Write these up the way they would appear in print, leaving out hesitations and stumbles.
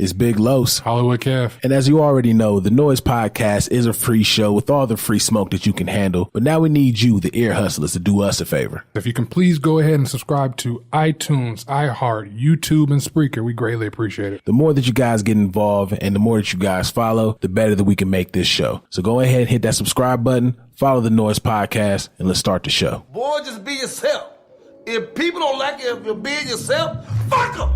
It's Big Los. Hollywood Kev. And as you already know, the Noize podcast is a free show with all the free smoke that you can handle. But now we need you, the ear hustlers, to do us a favor. If you can please go ahead and subscribe to iTunes, iHeart, YouTube, and Spreaker. We greatly appreciate it. The more that you guys get involved and the more that you guys follow, the better that we can make this show. So go ahead and hit that subscribe button, follow the Noize podcast, and let's start the show. Boy, just be yourself. If people don't like it, if you're being yourself, fuck them.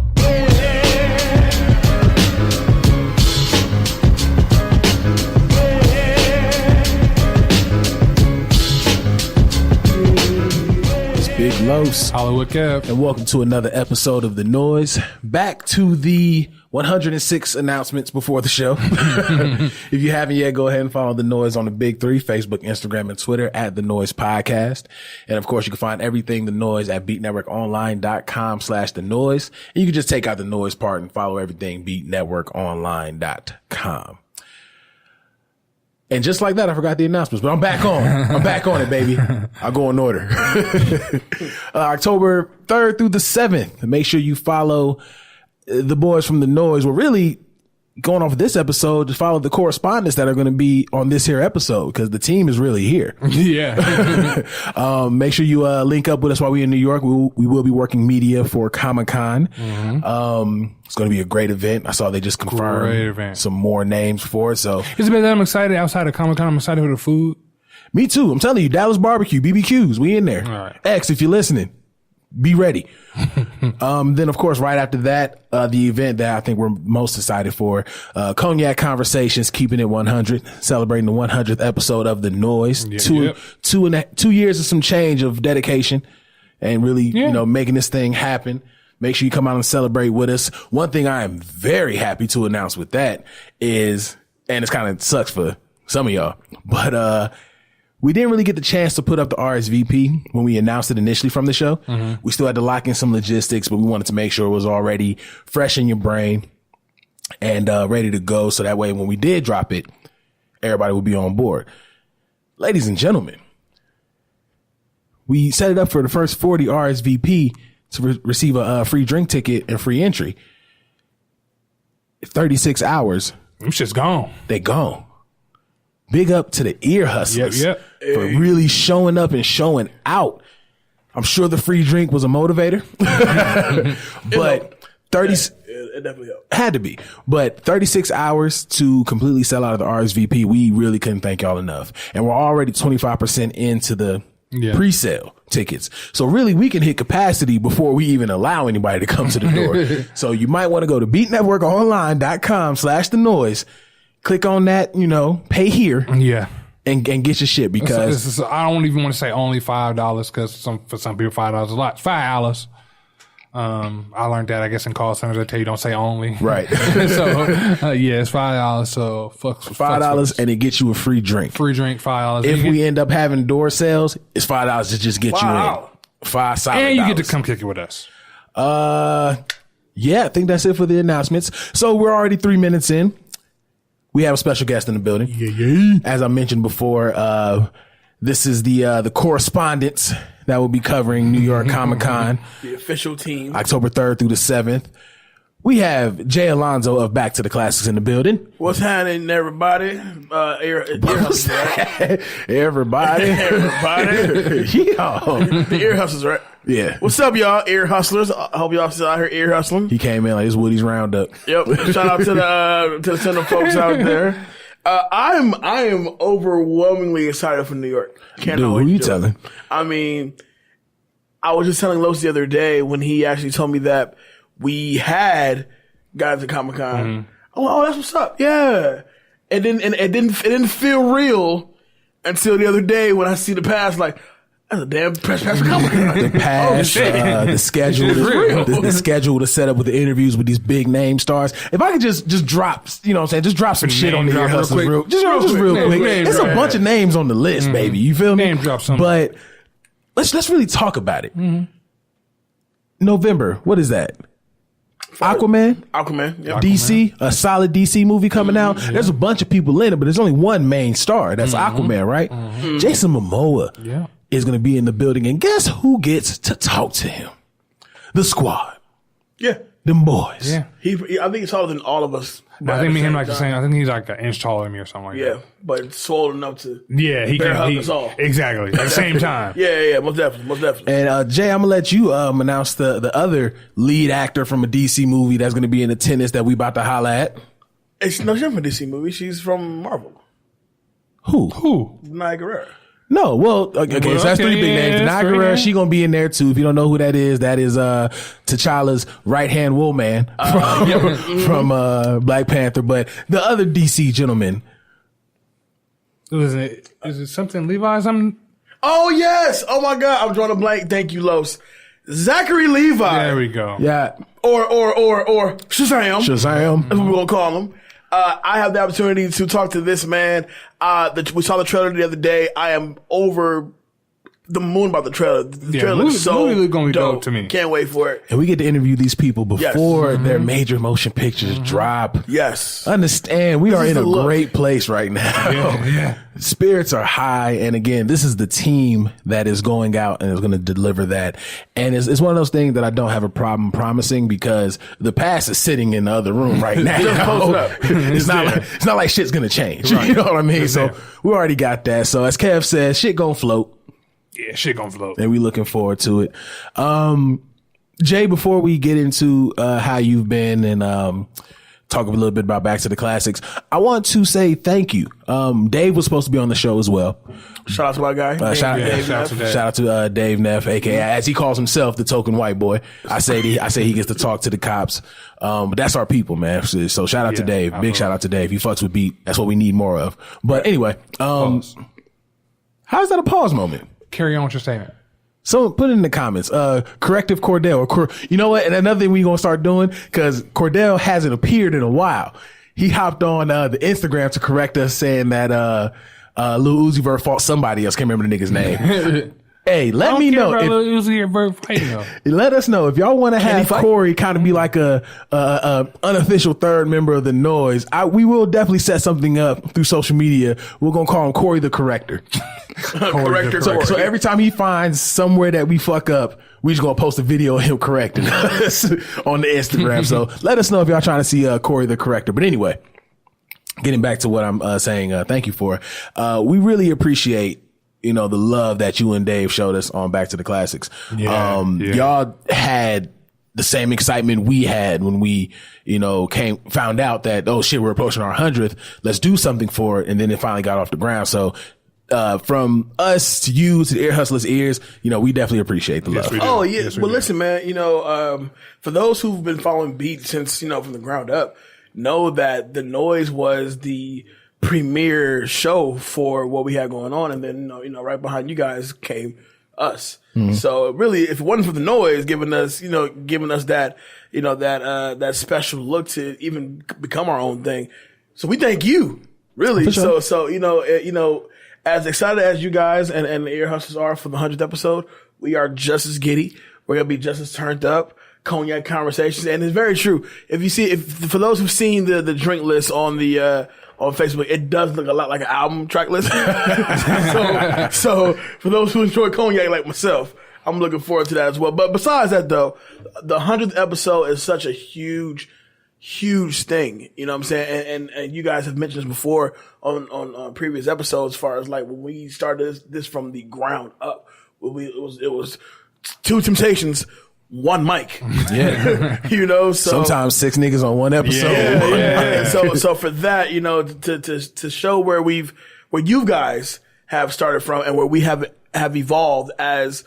Big Los. Hollywood Kev. And welcome to another episode of The Noize. Back to the 106 announcements before the show. If you haven't yet, go ahead and follow The Noize on the big three, Facebook, Instagram, and Twitter at The Noize Podcast. And of course, you can find everything The Noize at beatnetworkonline.com/The Noize. And you can just take out the noise part and follow everything beatnetworkonline.com. And just like that, I forgot the announcements, but I'm back on. I'm back on it, baby. I'll go in order. October 3rd through the 7th. Make sure you follow the boys from The Noize. We're really going off of this episode to follow the correspondents that are going to be on this here episode because the team is really here. Yeah. Make sure you link up with us while we're in New York. We will be working media for Kamikaze. Mm-hmm. It's going to be a great event. I saw they just confirmed some more names for it. So it's been that I'm excited outside of Comic-Con. I'm excited for the food. Me too. I'm telling you, Dallas Barbecue, BBQs, we in there. All right. X, if you're listening, be ready. Then of course, right after that, the event that I think we're most excited for, Cognac Conversations, keeping it 100, celebrating the 100th episode of The Noize. Yep. 2 years of some change of dedication and really, making this thing happen. Make sure you come out and celebrate with us. One thing I am very happy to announce with that is, and it's kind of sucks for some of y'all, but, we didn't really get the chance to put up the RSVP when we announced it initially from the show. Mm-hmm. We still had to lock in some logistics, but we wanted to make sure it was already fresh in your brain and ready to go. So that way, when we did drop it, everybody would be on board. Ladies and gentlemen, we set it up for the first 40 RSVP to receive a free drink ticket and free entry. 36 hours. Them shit's gone. They gone. Big up to the ear hustlers for really showing up and showing out. I'm sure the free drink was a motivator, but it definitely helped. Had to be. But 36 hours to completely sell out of the RSVP, we really couldn't thank y'all enough. And we're already 25% into the pre-sale tickets. So really we can hit capacity before we even allow anybody to come to the door. So you might want to go to beatnetworkonline.com/The Noize. Click on that, pay here. Yeah. And get your shit because I don't even want to say only $5 because for some people $5 is a lot. It's $5. I learned that, I guess, in call centers. They tell you don't say only. Right. So, it's $5. So, $5 and it gets you a free drink. Free drink, $5. If we end up having door sales, it's $5 to just get you in. $5 solid. And you get to come kick it with us. Yeah, I think that's it for the announcements. So we're already 3 minutes in. We have a special guest in the building. Yeah. As I mentioned before, this is the correspondents that will be covering New York Comic-Con. The official team. October 3rd through the 7th. We have Jay Alonzo of Back to the Classics in the building. What's happening, everybody? Everybody. The ear hustlers, right? Yeah. What's up, y'all? Ear hustlers. I hope y'all still out here ear hustling. He came in like it's Woody's Roundup. Yep. Shout out to the Center folks out there. I am overwhelmingly excited for New York. Dude, who you telling? I mean, I was just telling Los the other day when he actually told me that we had guys at Comic-Con. Mm-hmm. I'm like, oh, that's what's up. Yeah. It didn't feel real until the other day when I see the pass, like, that's a damn press pass for Comic-Con. The pass, the schedule, the schedule to set up with the interviews with these big name stars. If I could just drop, just drop some shit on the ear hustlers real quick. There's a bunch of names on the list, baby. You feel me? Name drop something. But let's really talk about it. Mm-hmm. November, what is that? Aquaman, yep. DC, a solid DC movie coming out. Yeah. There's a bunch of people in it, but there's only one main star. That's Aquaman, right? Mm-hmm. Jason Momoa is going to be in the building, and guess who gets to talk to him? The Squad. Yeah. Them boys. Yeah. I think he's taller than all of us. I think me and him like the same. I think he's like an inch taller than me or something like that. Yeah, but swollen enough to. Yeah, he bear can. hug us all. Exactly. At the same time. Yeah, most definitely. And Jay, I'm gonna let you announce the other lead actor from a DC movie that's gonna be in attendance that we about to holla at. She's from a DC movie. She's from Marvel. Who? Nia Guerrero. No, well, okay, so that's three big names. Nia Guerrero, she gonna be in there too. If you don't know who that is T'Challa's right hand wool man from Black Panther. But the other DC gentleman, Is it something Levi? Something? Oh yes! Oh my God! I'm drawing a blank. Thank you, Los. Zachary Levi. There we go. yeah, Or Shazam. Shazam. That's what we're gonna call him. I have the opportunity to talk to this man. We saw the trailer the other day. I am over the moon about the trailer. The trailer looks so movie gonna be dope to me. Can't wait for it. And we get to interview these people before their major motion pictures drop. Yes. Understand, we are is in a the look. great place right now. Yeah. Spirits are high. And again, this is the team that is going out and is going to deliver that. And it's one of those things that I don't have a problem promising because the past is sitting in the other room right now. It's not like shit's going to change. Right. You know what I mean? So we already got that. So as Kev says, shit gonna float. Yeah, shit gonna float. And we looking forward to it. Jay, before we get into how you've been and talk a little bit about Back to the Classics, I want to say thank you. Dave was supposed to be on the show as well. Shout out to my guy. Shout out to Dave Neff, aka as he calls himself, the token white boy. I say he gets to talk to the cops. But that's our people, man. So shout out to Dave. Big shout out to Dave. He fucks with beat. That's what we need more of. But anyway, how's that a pause moment? Carry on with your statement. So put it in the comments. Corrective Cordell. You know what? And another thing we gonna start doing, because Cordell hasn't appeared in a while. He hopped on the Instagram to correct us, saying that Lil Uzi Vert fought somebody else. Can't remember the nigga's name. Hey, let me know. Let us know if y'all want to have Corey kind of be like a unofficial third member of the Noize. We will definitely set something up through social media. We're gonna call him Corey the Corrector. So every time he finds somewhere that we fuck up, we just gonna post a video of him correcting us on the Instagram. So let us know if y'all trying to see Corey the Corrector. But anyway, getting back to what I'm saying, thank you for. We really appreciate the love that you and Dave showed us on Back to the Classics. Y'all had the same excitement we had when we, found out that, oh shit, we're approaching our 100th. Let's do something for it. And then it finally got off the ground. So, from us to you to the Ear Hustlers' ears, we definitely appreciate the love. Oh yeah. Yes, well, listen, man, for those who've been following Beat since, from the ground up, know that the Noize was the premier show for what we had going on, and then right behind you guys came us. Mm-hmm. So really, if it wasn't for the Noize giving us that that special look to even become our own thing, so we thank you really. Sure. So as excited as you guys and the Ear Hustlers are for the 100th episode, we are just as giddy. We're gonna be just as turned up. Cognac conversations, and it's very true. For those who've seen the drink list on the on Facebook, it does look a lot like an album track list. so for those who enjoy cognac like myself, I'm looking forward to that as well. But besides that, though, the 100th episode is such a huge thing. You know what I'm saying? And you guys have mentioned this before on previous episodes, as far as like when we started this from the ground up. It was two Temptations, one mic. Yeah. So sometimes 6 niggas on one episode. Yeah. So for that, to show where you guys have started from and where we have evolved as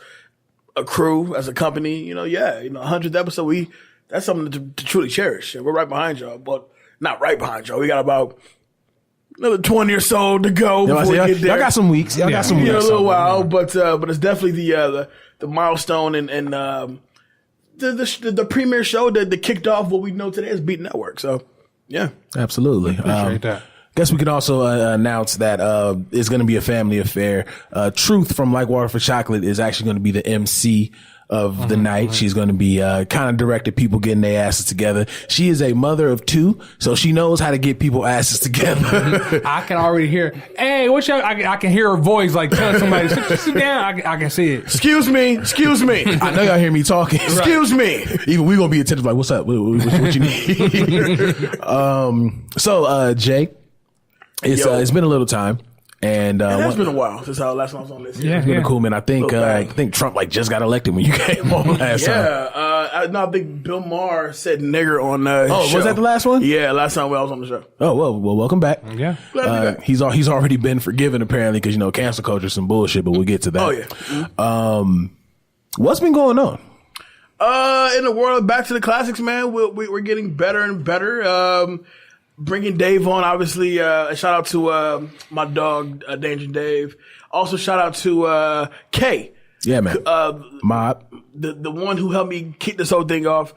a crew, as a company, 100th episode, that's something to truly cherish. And we're right behind y'all, but not right behind y'all. We got about another 20 or so to go before we get there. Y'all got some weeks. A little while, but it's definitely the milestone and the premier show that kicked off what we know today as Beat Network. So, yeah. Absolutely. Appreciate that. Guess we can also announce that it's going to be a family affair. Truth from Like Water for Chocolate is actually going to be the MC of the night. She's going to be kind of directed people getting their asses together. She is a mother of 2, so she knows how to get people asses together. I can already hear, hey, what's your, I can hear her voice like telling somebody, sit down. I can see it. Excuse me. I know y'all hear me talking. Excuse me. Even we gonna be attentive like, what's up? What you need? So Jay, it's been a little time. And it's been a while since our last one was on this. Yeah, it's been cool, man. I think Trump just got elected when you came on last time. I think Bill Maher said nigger on show. Was that the last one? Yeah, last time I was on the show. Oh well, welcome back. Yeah, glad to be back. He's already been forgiven apparently because cancel culture is some bullshit, but we'll get to that. Oh yeah. Mm-hmm. What's been going on? In the world of Back to the Classics, man, we're getting better and better. Bringing Dave on, obviously, a shout out to my dog, Danger Dave. Also, shout out to Kay. Yeah, man. Mob. The one who helped me kick this whole thing off.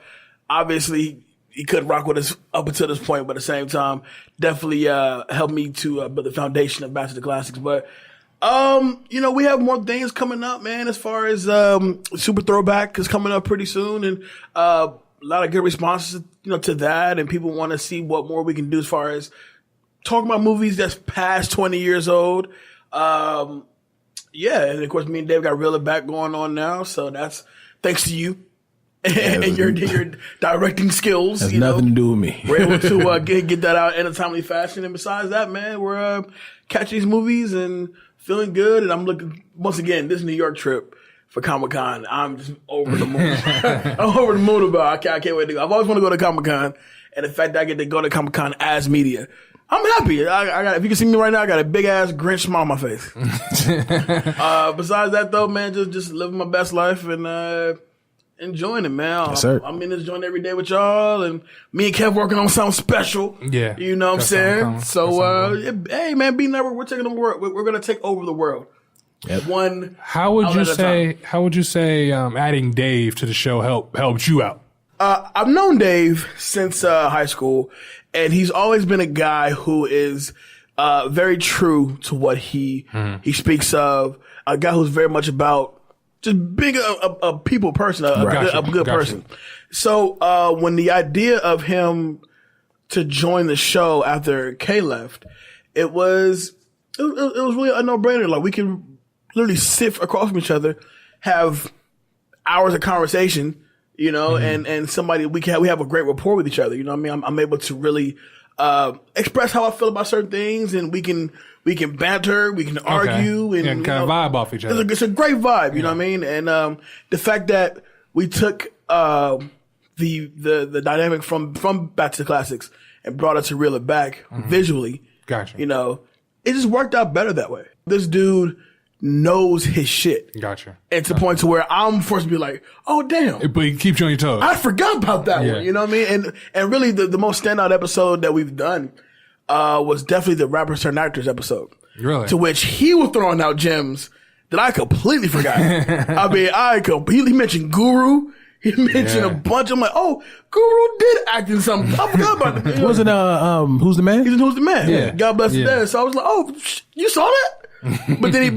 Obviously, he couldn't rock with us up until this point, but at the same time, definitely helped me to build the foundation of Back to the Classics. But, we have more things coming up, man, as far as Super Throwback is coming up pretty soon. And a lot of good responses, to that, and people want to see what more we can do as far as talking about movies that's past 20 years old. And of course, me and Dave got Reel It Back going on now, so that's thanks to you and your directing skills. Has nothing to do with me. We're able to get that out in a timely fashion, and besides that, man, we're catching these movies and feeling good. And I'm looking once again this New York trip for Comic-Con. I'm just over the moon. I'm over the moon about it. I can't wait to go. I've always wanted to go to Comic-Con, and the fact that I get to go to Comic-Con as media, I'm happy. I got, if you can see me right now, I got a big ass Grinch smile on my face. Besides that though, man, just living my best life and enjoying it, man. Yes, sir. I'm in this joint every day with y'all, and me and Kev working on something special. Yeah. You know what I'm saying? So, hey man, be never. We're taking the world. We're gonna take over the world. Yep. One. How would you say adding Dave to the show helped you out? I've known Dave since high school, and he's always been a guy who is very true to what he speaks of. A guy who's very much about just being a people person, a good person. So when the idea of him to join the show after Kay left, it was really a no-brainer. Like, we can literally sit across from each other, have hours of conversation, and somebody we have a great rapport with each other. You know what I mean? I'm able to really express how I feel about certain things, and we can banter, we can argue, and kind of vibe off each other. It's a great vibe, you know what I mean? And the fact that we took the dynamic from Back to the Classics and brought it to Reel It Back visually, Gotcha. It just worked out better that way. This dude knows his shit. Gotcha. And to the point to where I'm forced to be like, oh damn. But he keeps you on your toes. I forgot about that one. You know what I mean? And really the most standout episode that we've done was definitely the Rappers Turn Actors episode. Really? To which he was throwing out gems that I completely forgot. I mean, he mentioned Guru. He mentioned a bunch. I'm like, oh, Guru did act in something. I forgot about it. Wasn't Who's the Man? He's in Who's the Man. Yeah. God bless his dad. So I was like, oh, you saw that? but then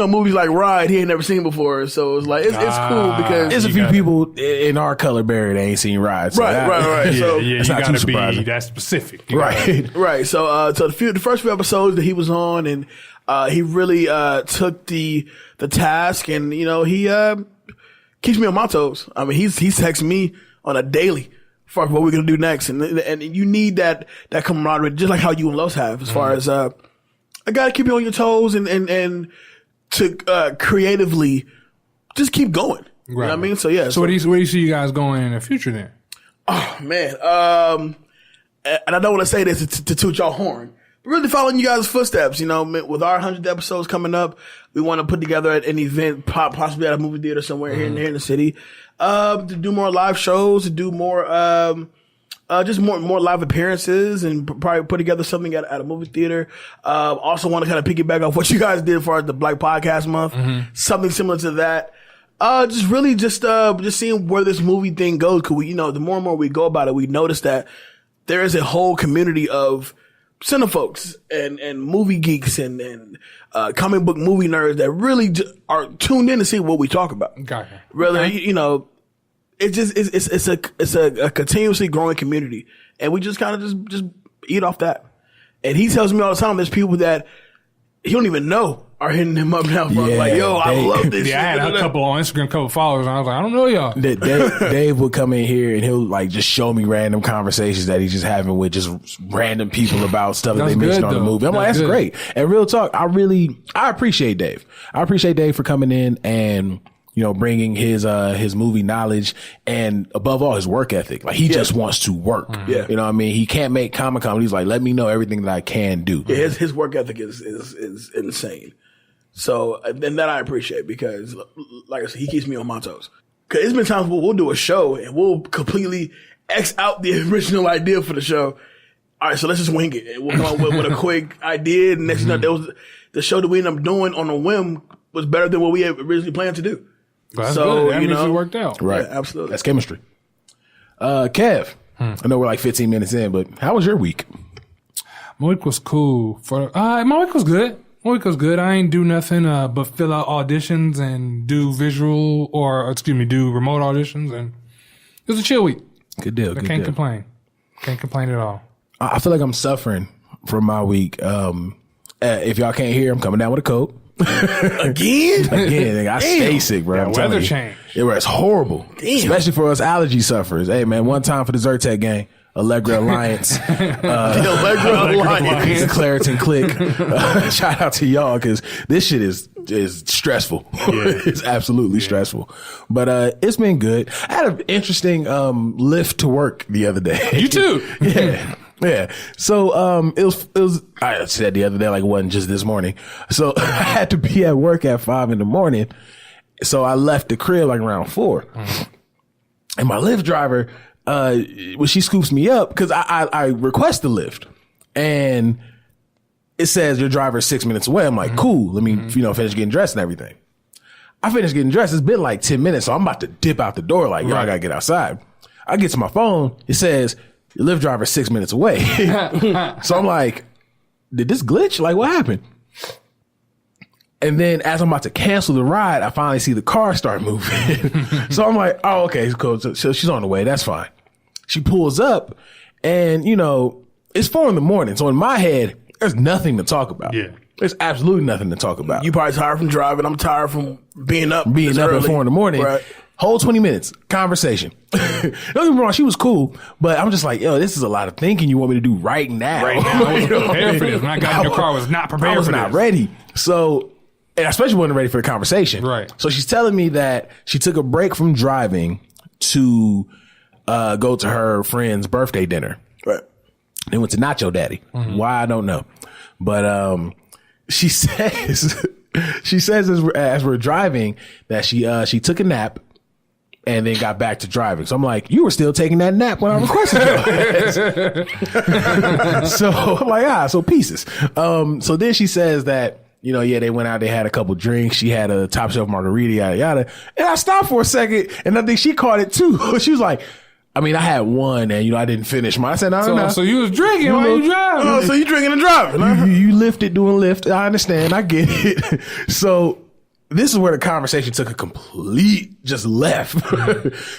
movies like Ride he ain't never seen before, so it's like it's cool because there's a few people in our color barrier that ain't seen Ride. So right. So it's not you too gotta surprising. be that specific, right. So the first few episodes that he was on, and he really took the task, and he keeps me on my toes. I mean, he's texting me on a daily for what we're gonna do next, and you need that camaraderie, just like how you and Los have, as far as I gotta keep you on your toes and to creatively just keep going. You know what I mean? So yeah. So where do you see you guys going in the future then? Oh man. And I don't want to say this to toot y'all horn, but really following you guys' footsteps. With our 100th episodes coming up, we want to put together an event, possibly at a movie theater somewhere here in the city, to do more live shows, to do more just more live appearances, and probably put together something at a movie theater. Also want to kind of piggyback off what you guys did for the Black Podcast Month. Something similar to that. Just seeing where this movie thing goes. Cause we, the more and more we go about it, we notice that there is a whole community of cinefolks and movie geeks and comic book movie nerds that really are tuned in to see what we talk about. Gotcha. Rather, you know, it's a continuously growing community, and we just kind of just eat off that. And he tells me all the time, there's people that he don't even know are hitting him up now. Yeah, like, yo, I love this. Yeah, I had a couple on Instagram, couple followers, and I was like, I don't know y'all. Dave would come in here and he'll like just show me random conversations that he's just having with just random people about stuff that they mentioned on the movie. I'm like, that's great. And real talk, I appreciate Dave. I appreciate Dave for coming in and, you know, bringing his movie knowledge and above all his work ethic. Like he just wants to work. Yeah. You know what I mean? He can't make Comic-Con. He's like, let me know everything that I can do. Yeah, his work ethic is insane. So, and that I appreciate because, like I said, he keeps me on my toes. Because it's been times where we'll do a show and we'll completely X out the original idea for the show. All right, so let's just wing it. And we'll come up with a quick idea. And next thing you know, the show that we ended up doing on a whim was better than what we had originally planned to do. Well, that's good. That you means know, it worked out. Right. Yeah, absolutely. That's chemistry. Kev, I know we're like 15 minutes in, but how was your week? My week was cool. My week was good. I ain't do nothing but fill out auditions and do do remote auditions, and it was a chill week. Good deal. I can't complain. Can't complain at all. I feel like I'm suffering from my week. If y'all can't hear, I'm coming down with a cold. Again, nigga, I stay sick, bro. I'm weather telling you. change. It's horrible. Damn. Especially for us allergy sufferers. Hey, man, one time for the Zyrtec gang. Allegra Alliance. The Allegra Alliance. The Claritin Click. Shout out to y'all because this shit is stressful. Yeah. It's absolutely stressful. But it's been good. I had an interesting Lyft to work the other day. You too. Yeah. So it was I said the other day like it wasn't just this morning. So I had to be at work at 5 a.m. So I left the crib like around 4. And my Lyft driver when she scoops me up, because I request the Lyft and it says your driver is 6 minutes away. I'm like, cool. Let me, finish getting dressed and everything. I finished getting dressed. It's been like 10 minutes. So I'm about to dip out the door. Like, yo, I gotta get outside. I get to my phone. It says your Lyft driver is 6 minutes away. So I'm like, did this glitch? Like, what happened? And then as I'm about to cancel the ride, I finally see the car start moving. So I'm like, oh, okay, cool. So she's on the way. That's fine. She pulls up and, it's 4 a.m. So in my head, there's nothing to talk about. Yeah. There's absolutely nothing to talk about. You probably tired from driving. I'm tired from being up. Being up at 4 a.m. Right. Whole 20 minutes, conversation. Don't get me wrong, she was cool, but I'm just like, yo, this is a lot of thinking you want me to do right now. Right now, I wasn't prepared for this. When I got in your car, I was not prepared for this. I was not ready. So, and I especially wasn't ready for the conversation. Right. So she's telling me that she took a break from driving to go to her friend's birthday dinner. Right. They went to Nacho Daddy. Why, I don't know. But she says as we're driving that she took a nap and then got back to driving. So I'm like, you were still taking that nap when I requested you. So I'm like, so pieces. So then she says that, they went out, they had a couple drinks. She had a top shelf margarita, yada, yada. And I stopped for a second and I think she caught it too. She was like, I had one and, I didn't finish mine. I said, no. So you was drinking while you driving. Oh, so you drinking and driving. You lifted doing Lyft. I understand. I get it. So this is where the conversation took a complete just left.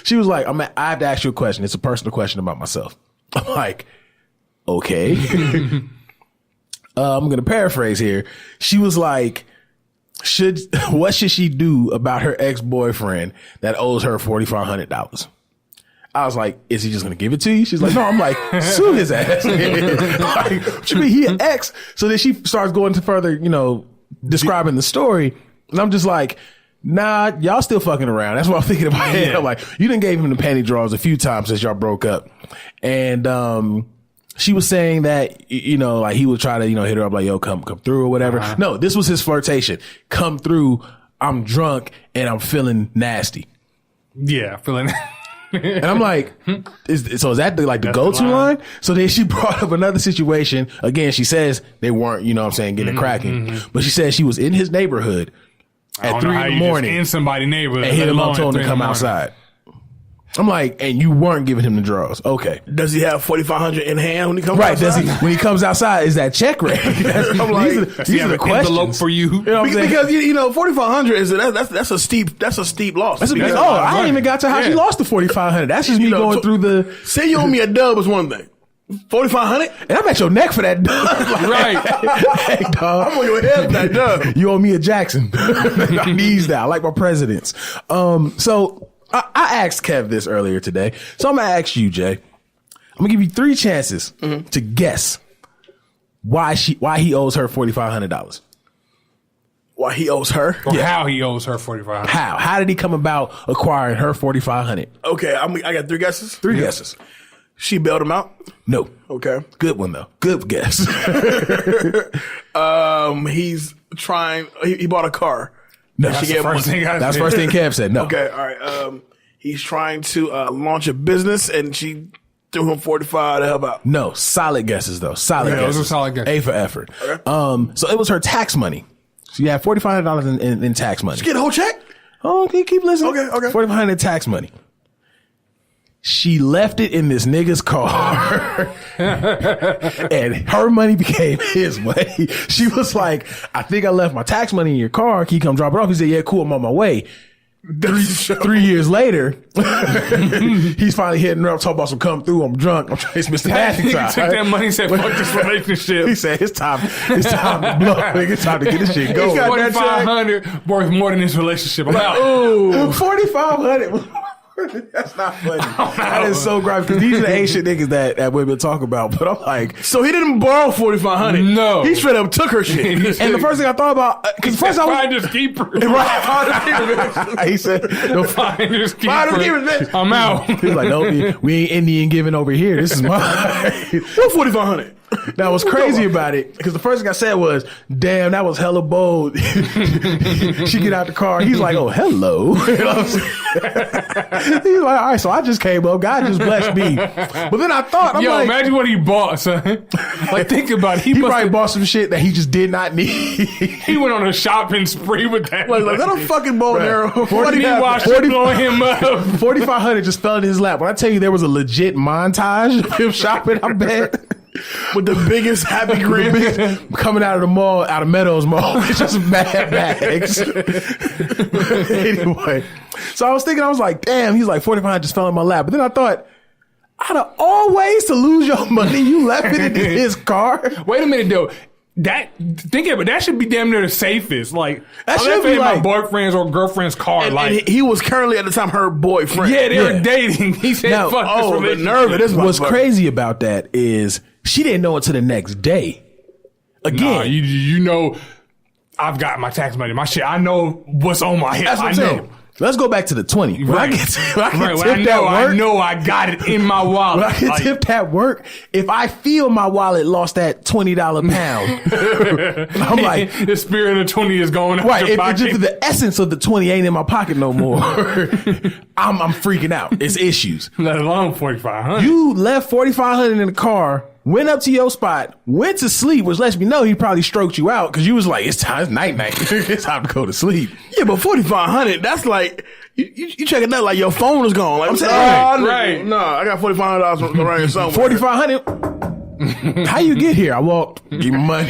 She was like, I have to ask you a question. It's a personal question about myself. I'm like, okay. I'm going to paraphrase here. She was like, what should she do about her ex-boyfriend that owes her $4,500? I was like, is he just going to give it to you? She's like, no. I'm like, sue his ass. Like, what you mean he an ex? So then she starts going to further, describing the story. And I'm just like, nah, y'all still fucking around. That's what I'm thinking in my head. I'm like, you done gave him the panty drawers a few times since y'all broke up. And, she was saying that, like he would try to, hit her up like, yo, come through or whatever. No, this was his flirtation. Come through. I'm drunk and I'm feeling nasty. Yeah, feeling And I'm like, is that the go-to line? So then she brought up another situation. Again, she says they weren't, getting it cracking. But she said she was in his neighborhood at 3 a.m. in somebody's neighborhood and hit him up, told him to come outside. I'm like, and you weren't giving him the draws. Okay. Does he have 4,500 in hand when he comes Right. outside? Does he, when he comes outside, is that check ready? I'm like, these are the questions. Envelope for you. You know what I'm saying? Because, 4,500 is that's a steep loss. That's I ain't even got to how she lost the 4,500. That's just me going through the. Say you owe me a dub is one thing. 4,500? And I'm at your neck for that dub. Right. Hey, dog. I'm on your head for that dub. You owe me a Jackson. I need that. I like my presidents. So I asked Kev this earlier today. So I'm going to ask you, Jay. I'm going to give you 3 chances to guess why he owes her $4,500. Why he owes her? Or how he owes her $4,500. How did he come about acquiring her $4,500? Okay, I got 3 guesses. 3 guesses. She bailed him out. No. Okay. Good one though. Good guess. He's trying. He bought a car. No, That's the first thing I that's said. the first thing Kev said. No. Okay, all right. He's trying to launch a business, and she threw him 45 to help out. No. Solid guesses though. Solid Yeah, guesses. those are solid guesses. A for effort. Okay. So it was her tax money. She had $4,500 in tax money. Did you get a whole check? Oh, okay, keep listening. Okay. $4,500 in tax money. She left it in this nigga's car and her money became his money. She was like, I think I left my tax money in your car. Can you come drop it off? He said, yeah, cool. I'm on my way. 3 years later, he's finally hitting her up, talking about some come through. I'm drunk. I'm trying to Mr. Nasty He time. took that money and said, fuck this relationship. He said, it's time to blow. Nigga, it's time to get this shit going. $4,500 worth more than this relationship. I'm out. Ooh, 4,500. That's not funny. That is so grimy because these are the ancient niggas that women talk about. But I'm like, So he didn't borrow 4,500. No. He straight up took her shit. and the first thing I thought about, because first I was Finders keeper. right. He said, no, Finders keeper. Finders keeper, bitch. I'm out. he's like, no, we ain't Indian giving over here. This is mine. What 4,500? Now, what's crazy about it, because the first thing I said was, damn, that was hella bold. She get out the car. He's like, oh, hello. You know what I'm saying? He's like, all right, so I just came up. God just blessed me. But then I thought, I'm Yo, like, imagine what he bought, son. Like, think about it. he probably bought some shit that he just did not need. He went on a shopping spree with that. Like that a fucking bow and arrow. What Meanwhile, she blowing him up. 4,500 just fell in his lap. When I tell you there was a legit montage of him shopping, I bet. with the biggest happy grin Coming out of the mall, out of Meadows Mall. It's just mad bags. Anyway. So I was thinking, I was like, damn, he's like 4,500 just fell in my lap. But then I thought, out of all ways to lose your money, you left it in his car. Wait a minute, though. Think of it. That should be damn near the safest. Like, That I should left be it in my like- boyfriend's or girlfriend's car. and he was currently at the time her boyfriend. yeah, they were Yeah. dating. He said, Now, "Fuck this the relationship." nerve of this What's motherfucker. crazy about that is she didn't know until the next day. Again. Nah, you know, I've got my tax money, my shit. I know what's on my head. That's what I'm saying. Let's go back to the 20. When I get tipped at I work, know I got it in my wallet. when I get Like, tipped at work, if I feel my wallet lost that $20 pound, I'm like, the spirit of 20 is going out right, your if pocket. just the essence of the 20 ain't in my pocket no more, I'm freaking out. It's issues. Let alone 4,500. You left 4,500 in the car, went up to your spot, went to sleep, which lets me know he probably stroked you out because you was like, it's time, it's night. It's time to go to sleep. Yeah, but 4,500, that's like, you checking that like your phone is gone. Like, I'm saying, right. No, I got $4,500 around here somewhere. 4,500. How you get here? I walked. Give me money.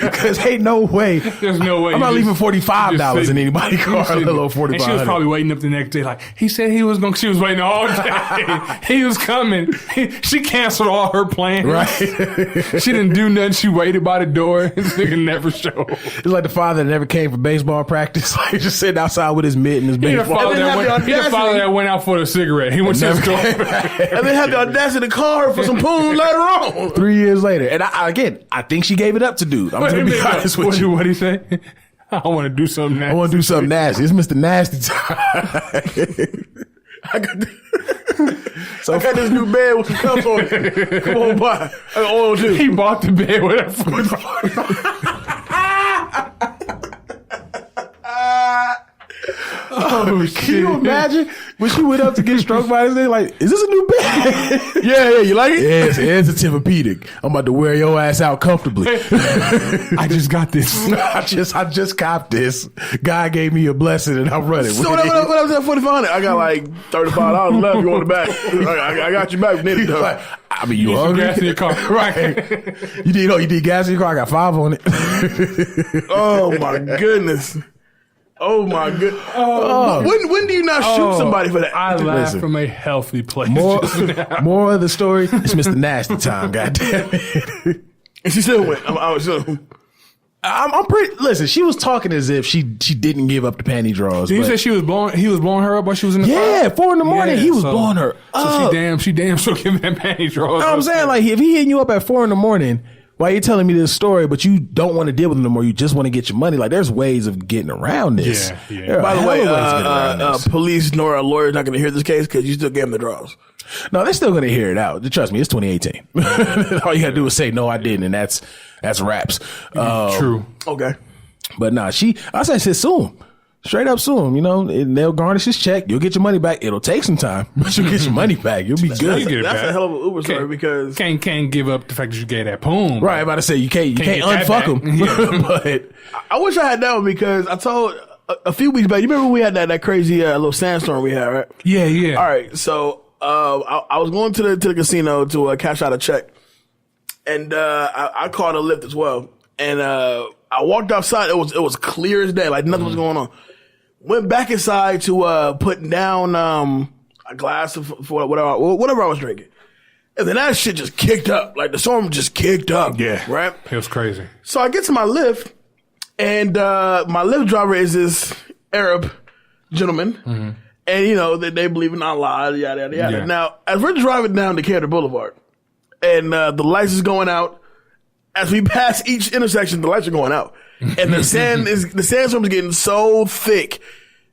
Because ain't no way. There's no way. I'm not You leaving just- $45 just in anybody's car, let alone And she was $4,500. probably waiting up the next day. Like, he said he was going to, she was waiting all day. He was coming. She canceled all her plans. Right. She didn't do nothing. She waited by the door. This nigga never showed. It's like the father that never came for baseball practice. Like just sitting outside with his mitt and his He the baseball. father then that have went, the he the audacity- father that went out for the cigarette. He went to the Never store. And they have the audacity to call her for some poon later on. 3 years later. And I think she gave it up to dude. I'm Wait going a to be minute. honest with you. What'd he say? I want to do something nasty. I want to do something nasty. It's Mr. Nasty time. I got this new bed with some cups on it. Come on, buy. I got oil too. He bought the bed with that food. Can you imagine? When she went up to get stroked by this thing, like, is this a new bed? Yeah, you like it? Yes, it's a Tempur-Pedic. I'm about to wear your ass out comfortably. I just got this. I just copped this. God gave me a blessing and I'm running. So what was that $4,500? I got like $35 left. You want it back? I got you back. We need it. Like, I mean, you hungry? Gas in your car. Right. You need gas in your car? I got 5 on it. Oh my goodness. Oh my goodness. When do you not shoot somebody for that? I laugh from a healthy place. More of the story. It's Mr. Nasty time. Goddamn it. And she still went. I'm pretty. Listen, she was talking as if she didn't give up the panty draws. Did you say he was blowing her up while she was in the car? Yeah, 4 a.m. he was blowing her up. So she damn sure giving that panty draws. You know what I'm saying? Like, if he hitting you up at 4 a.m, why you telling me this story, but you don't want to deal with him no more, you just want to get your money. Like, there's ways of getting around this. Yeah. By the way, police nor a lawyer not going to hear this case because you still gave him the draws. No, they're still going to hear it out. Trust me, it's 2018. All you got to do is say, no, I didn't, and that's raps. True. Okay. But nah, I said sue him. Straight up sue him, and they'll garnish his check. You'll get your money back. It'll take some time, but you'll get your money back. You'll be good. That's a hell of an Uber story because can't give up the fact that you gave that poem. Right, I'm about to say you can't unfuck him. Yeah. But I wish I had that one because I told a few weeks back. You remember when we had that crazy little sandstorm we had, right? Yeah. All right, so I was going to the casino to cash out a check, and I called a Lyft as well, and I walked outside. It was clear as day, like nothing was going on. Went back inside to put down a glass for whatever I was drinking. And then that shit just kicked up. Like the storm just kicked up. Yeah. Right? It was crazy. So I get to my Lyft, and my Lyft driver is this Arab gentleman. Mm-hmm. And, they believe in Allah, yada, yada, yada. Yeah. Now, as we're driving down Decatur Boulevard, and the lights is going out, as we pass each intersection, the lights are going out. And the sandstorm is getting so thick,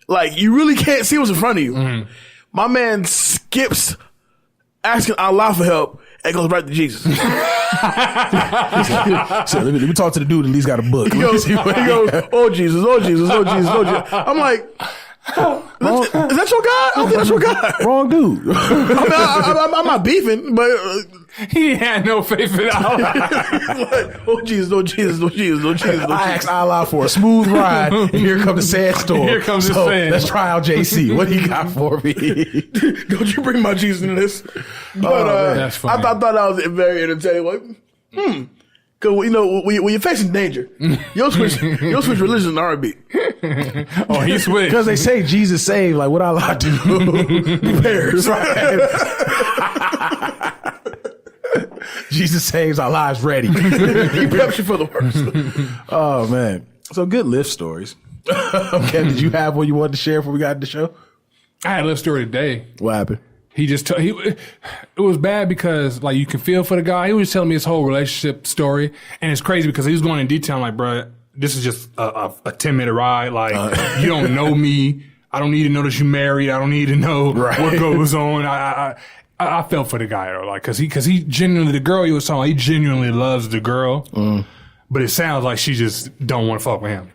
like you really can't see what's in front of you. Mm-hmm. My man skips asking Allah for help and goes right to Jesus. So let me talk to the dude at least got a book. He goes, oh Jesus, oh Jesus, oh Jesus, oh Jesus. I'm like, is that your God? I don't think that's your God. Wrong dude. I'm not beefing, but he had no faith in Allah. Like, oh Jesus, oh Jesus, oh Jesus, oh Jesus. I asked Allah for a smooth ride, and here comes the sandstorm. Here comes the sand. Let's try out JC. What he got for me? Don't you bring my Jesus into this? But that's funny. I thought that was very entertaining. Like, Cause when you're facing danger, you'll switch religion to R&B. Oh, he switched because they say Jesus saved. Like what Allah do? Prepares. Right. Jesus saves, our lives ready. He preps you for the worst. Oh man, so good Lyft stories. Okay, did you have what you wanted to share before we got to the show? I had a Lyft story today. What happened? It was bad because like you can feel for the guy. He was telling me his whole relationship story, and it's crazy because he was going in detail. I'm like, bro, this is just a 10-minute ride. Like you don't know me. I don't need to know that you married. I don't need to know what goes on. I felt for the guy though, like because he genuinely, the girl he was talking about, he genuinely loves the girl, but it sounds like she just don't want to fuck with him.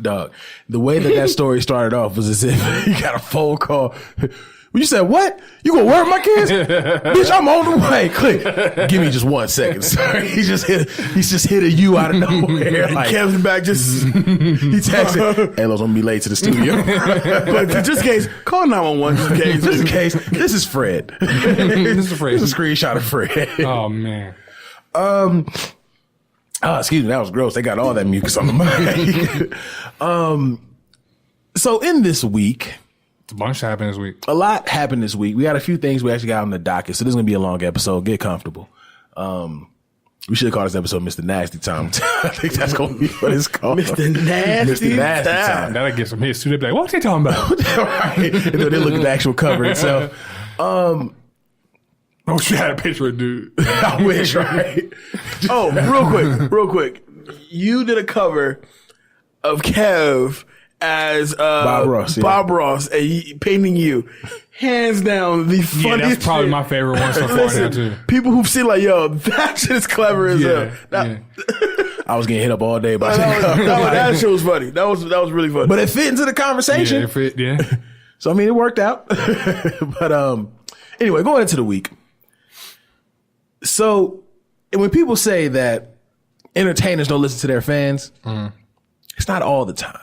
Dog, the way that story started off was as if he got a phone call. You said, what? You gonna work my kids? Bitch, I'm on the way. Click. Give me just 1 second, sir. He's just hit a you out of nowhere. Like, Kevin's back just he texted, hey, I'm gonna be late to the studio. But just in case, call 911 just in case. This is Fred. This is Fred. This is a screenshot of Fred. Oh man. Excuse me, that was gross. They got all that mucus on the mic. So in this week, a bunch happened this week. A lot happened this week. We got a few things we actually got on the docket, so this is going to be a long episode. Get comfortable. We should have called this episode Mr. Nasty Time. I think that's going to be what it's called. Mr. Nasty Time. That'll get some hits too. They'll be like, what's he talking about? Right. And then they look at the actual cover itself. I wish you had a picture of dude. I wish, right? Oh, real quick. You did a cover of Kev as Bob Ross, and painting you. Hands down, the funniest. Yeah, that's probably my favorite one so far now too. People who've seen like, yo, that shit is clever as hell. I was getting hit up all day by that shit was funny. That was really funny. But it fit into the conversation. Yeah, it fit, yeah. So, I mean, it worked out. But anyway, going into the week. So, when people say that entertainers don't listen to their fans, it's not all the time.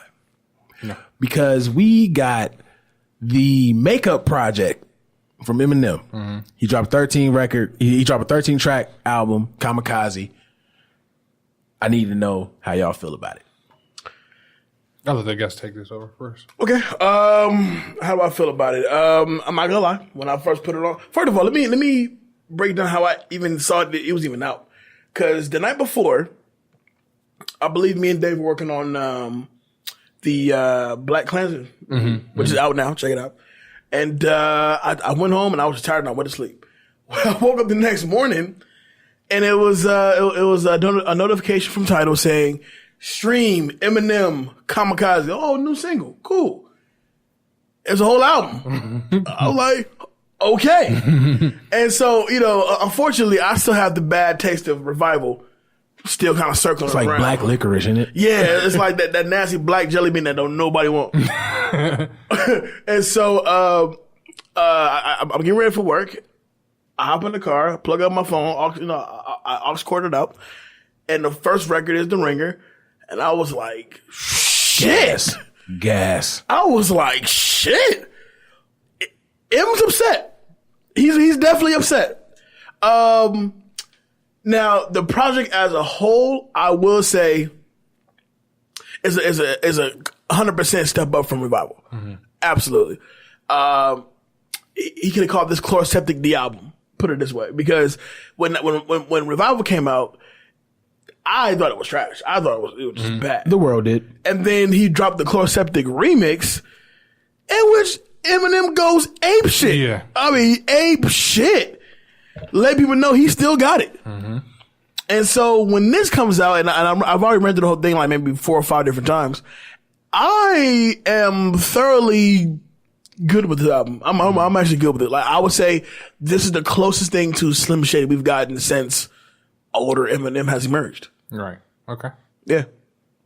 No. Because we got the Makeup Project from Eminem. He dropped 13 record. He dropped a 13 track album, Kamikaze. I need to know how y'all feel about it. I'll let the guys take this over first. Okay. How do I feel about it? I'm not gonna lie. When I first put it on, first of all, let me break down how I even saw it was even out. Because the night before, I believe me and Dave were working on the Black Klansman, which is out now. Check it out. And I went home and I was tired and I went to sleep. I woke up the next morning and it was a notification from Tidal saying, stream Eminem Kamikaze. Oh, new single. Cool. It's a whole album. I was like, okay. And so, unfortunately, I still have the bad taste of Revival still kind of circling around. It's like black licorice, isn't it? Yeah, it's like that nasty black jelly bean that don't nobody want. And so I'm getting ready for work. I hop in the car, plug up my phone, I aux cord it up, and the first record is The Ringer. And I was like, shit. Gas. I was like, shit. M's upset. He's definitely upset. Now, the project as a whole, I will say, is a 100% step up from Revival. Absolutely. He could have called this Chloroseptic the album. Put it this way, because when Revival came out, I thought it was trash. I thought it was just bad. The world did. And then he dropped the Chloroseptic remix, in which Eminem goes ape shit. Yeah. I mean, ape shit. Let people know he still got it. And so when this comes out, and I've already rented the whole thing like maybe 4 or 5 different times, I am thoroughly good with the album. I'm actually good with it. Like, I would say this is the closest thing to Slim Shady we've gotten since older Eminem has emerged. Right. Okay. Yeah.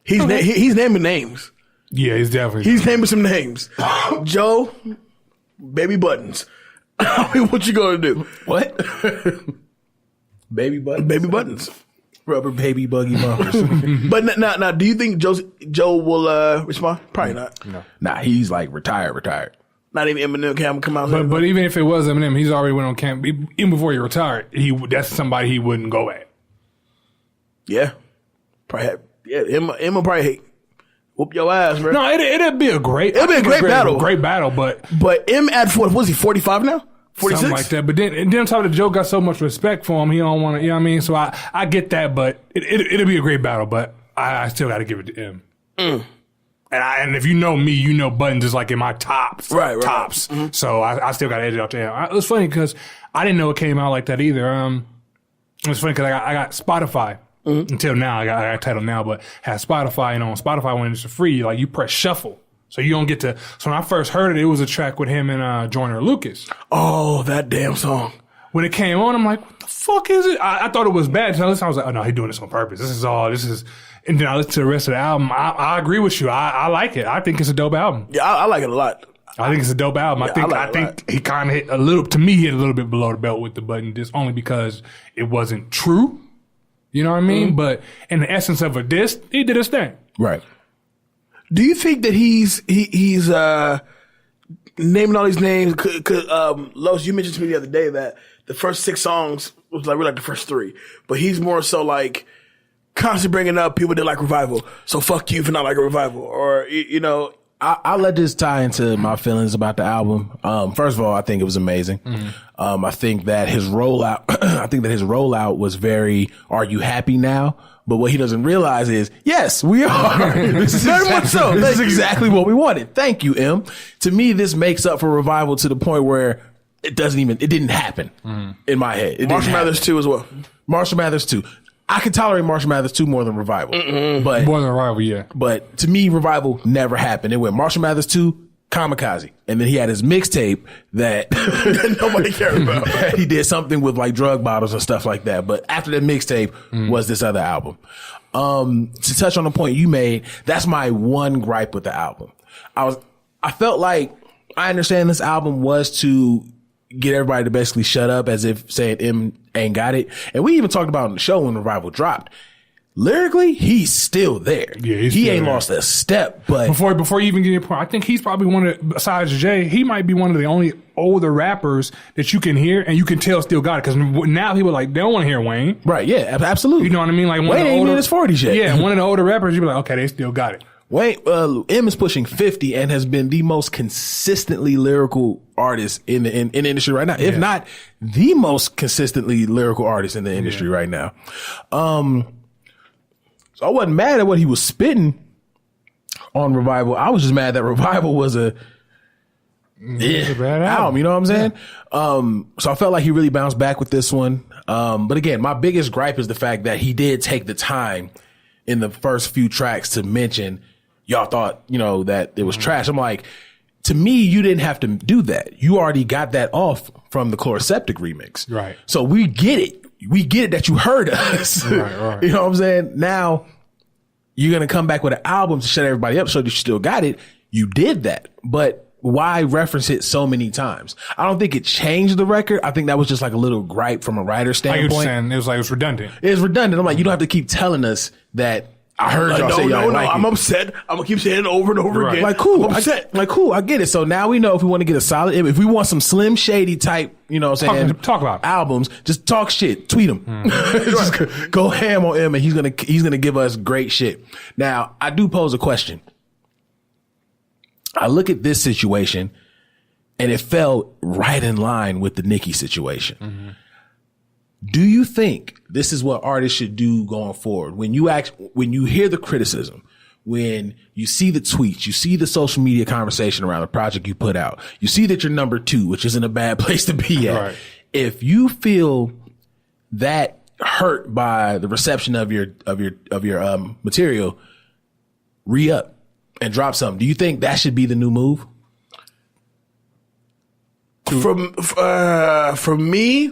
He's naming names. Yeah, he's definitely. He's naming some names. Joe, baby buttons. I mean, what you gonna do? What? Baby buttons? Baby buttons. Rubber baby buggy bumpers. But now, do you think Joe will respond? Probably not. No. Nah, he's like retired. Not even Eminem can come out. But even if it was Eminem, he's already went on camp. Even before he retired, that's somebody he wouldn't go at. Yeah. Probably. Emma probably whoop your ass, bro. No, it'd be a great. It'd be a great battle. Great battle, but M at was he 45 now? 46? Something like that. But then on top of the Joe got so much respect for him, he don't want to. You know what I mean? So I get that, but it'll be a great battle. But I still got to give it to M. And if you know me, you know Buttons is like in my tops. Right. Tops. So I still got to edge it out to him. It was funny because I didn't know it came out like that either. It was funny because I got Spotify. Until now, I got Tidal now, but had Spotify, and on Spotify when it's free, like you press shuffle. So you don't get to, so when I first heard it was a track with him and Joyner Lucas. Oh, that damn song. When it came on, I'm like, what the fuck is it? I thought it was bad. So I was like, oh no, he's doing this on purpose. And then I listened to the rest of the album. I agree with you. I like it. I think it's a dope album. Yeah, I like it a lot. I think it's a dope album. I think he kind of hit a little bit below the belt with the Button, just only because it wasn't true. You know what I mean? But in the essence of a diss, he did his thing. Right. Do you think that he's naming all these names? Los, you mentioned to me the other day that the first 6 songs was like the first 3, but he's more so like constantly bringing up people that like Revival. So fuck you for not liking Revival, or I'll let this tie into my feelings about the album. First of all, I think it was amazing. I think that his rollout was very, are you happy now? But what he doesn't realize is, yes, we are. This is very much so. This is exactly what we wanted. Thank you, M. To me, this makes up for Revival to the point where it didn't happen in my head. Marshall Mathers 2 as well. Marshall Mathers 2. I can tolerate Marshall Mathers 2 more than Revival. But more than Revival, yeah. But to me, Revival never happened. It went Marshall Mathers 2, Kamikaze. And then he had his mixtape that nobody cared about. He did something with like drug bottles and stuff like that. But after the mixtape was this other album. To touch on the point you made, that's my one gripe with the album. I felt like I understand this album was to get everybody to basically shut up, as if saying M ain't got it. And we even talked about on the show when Revival dropped. Lyrically, he's still there. Yeah, he ain't lost a step. But before you even get your point, I think he's probably one of, besides Jay, he might be one of the only older rappers that you can hear and you can tell still got it. Because now people like, they don't want to hear Wayne. Right, yeah, absolutely. You know what I mean? Like Wayne ain't in his 40s yet. Yeah, one of the older rappers, you be like, okay, they still got it. Wayne, M is pushing 50 and has been the most consistently lyrical artist in the industry right now. If not the most consistently lyrical artist in the industry right now. So I wasn't mad at what he was spitting on Revival. I was just mad that Revival was a bad album. You know what I'm saying? So I felt like he really bounced back with this one. But again, my biggest gripe is the fact that he did take the time in the first few tracks to mention y'all thought, that it was trash. I'm like, to me, you didn't have to do that. You already got that off from the Chloroseptic remix. Right. So we get it. We get it that you heard us. Right. You know what I'm saying? Now you're going to come back with an album to shut everybody up so that you still got it. You did that. But why reference it so many times? I don't think it changed the record. I think that was just like a little gripe from a writer's standpoint. It was redundant. It was redundant. I'm like, you don't have to keep telling us that. I heard y'all say y'all like I'm upset. I'm gonna keep saying it over and over again. Like, cool. I'm upset. Cool. I get it. So now we know if we want to get a solid, if we want some Slim Shady type, talk about albums, just talk shit, tweet him. Just go ham on him, and he's gonna give us great shit. Now, I do pose a question. I look at this situation, and it fell right in line with the Nicki situation. Mm-hmm. Do you think this is what artists should do going forward? When you hear the criticism, when you see the tweets, you see the social media conversation around the project you put out, you see that you're number 2, which isn't a bad place to be at. Right. If you feel that hurt by the reception of your material, re-up and drop something. Do you think that should be the new move? From me,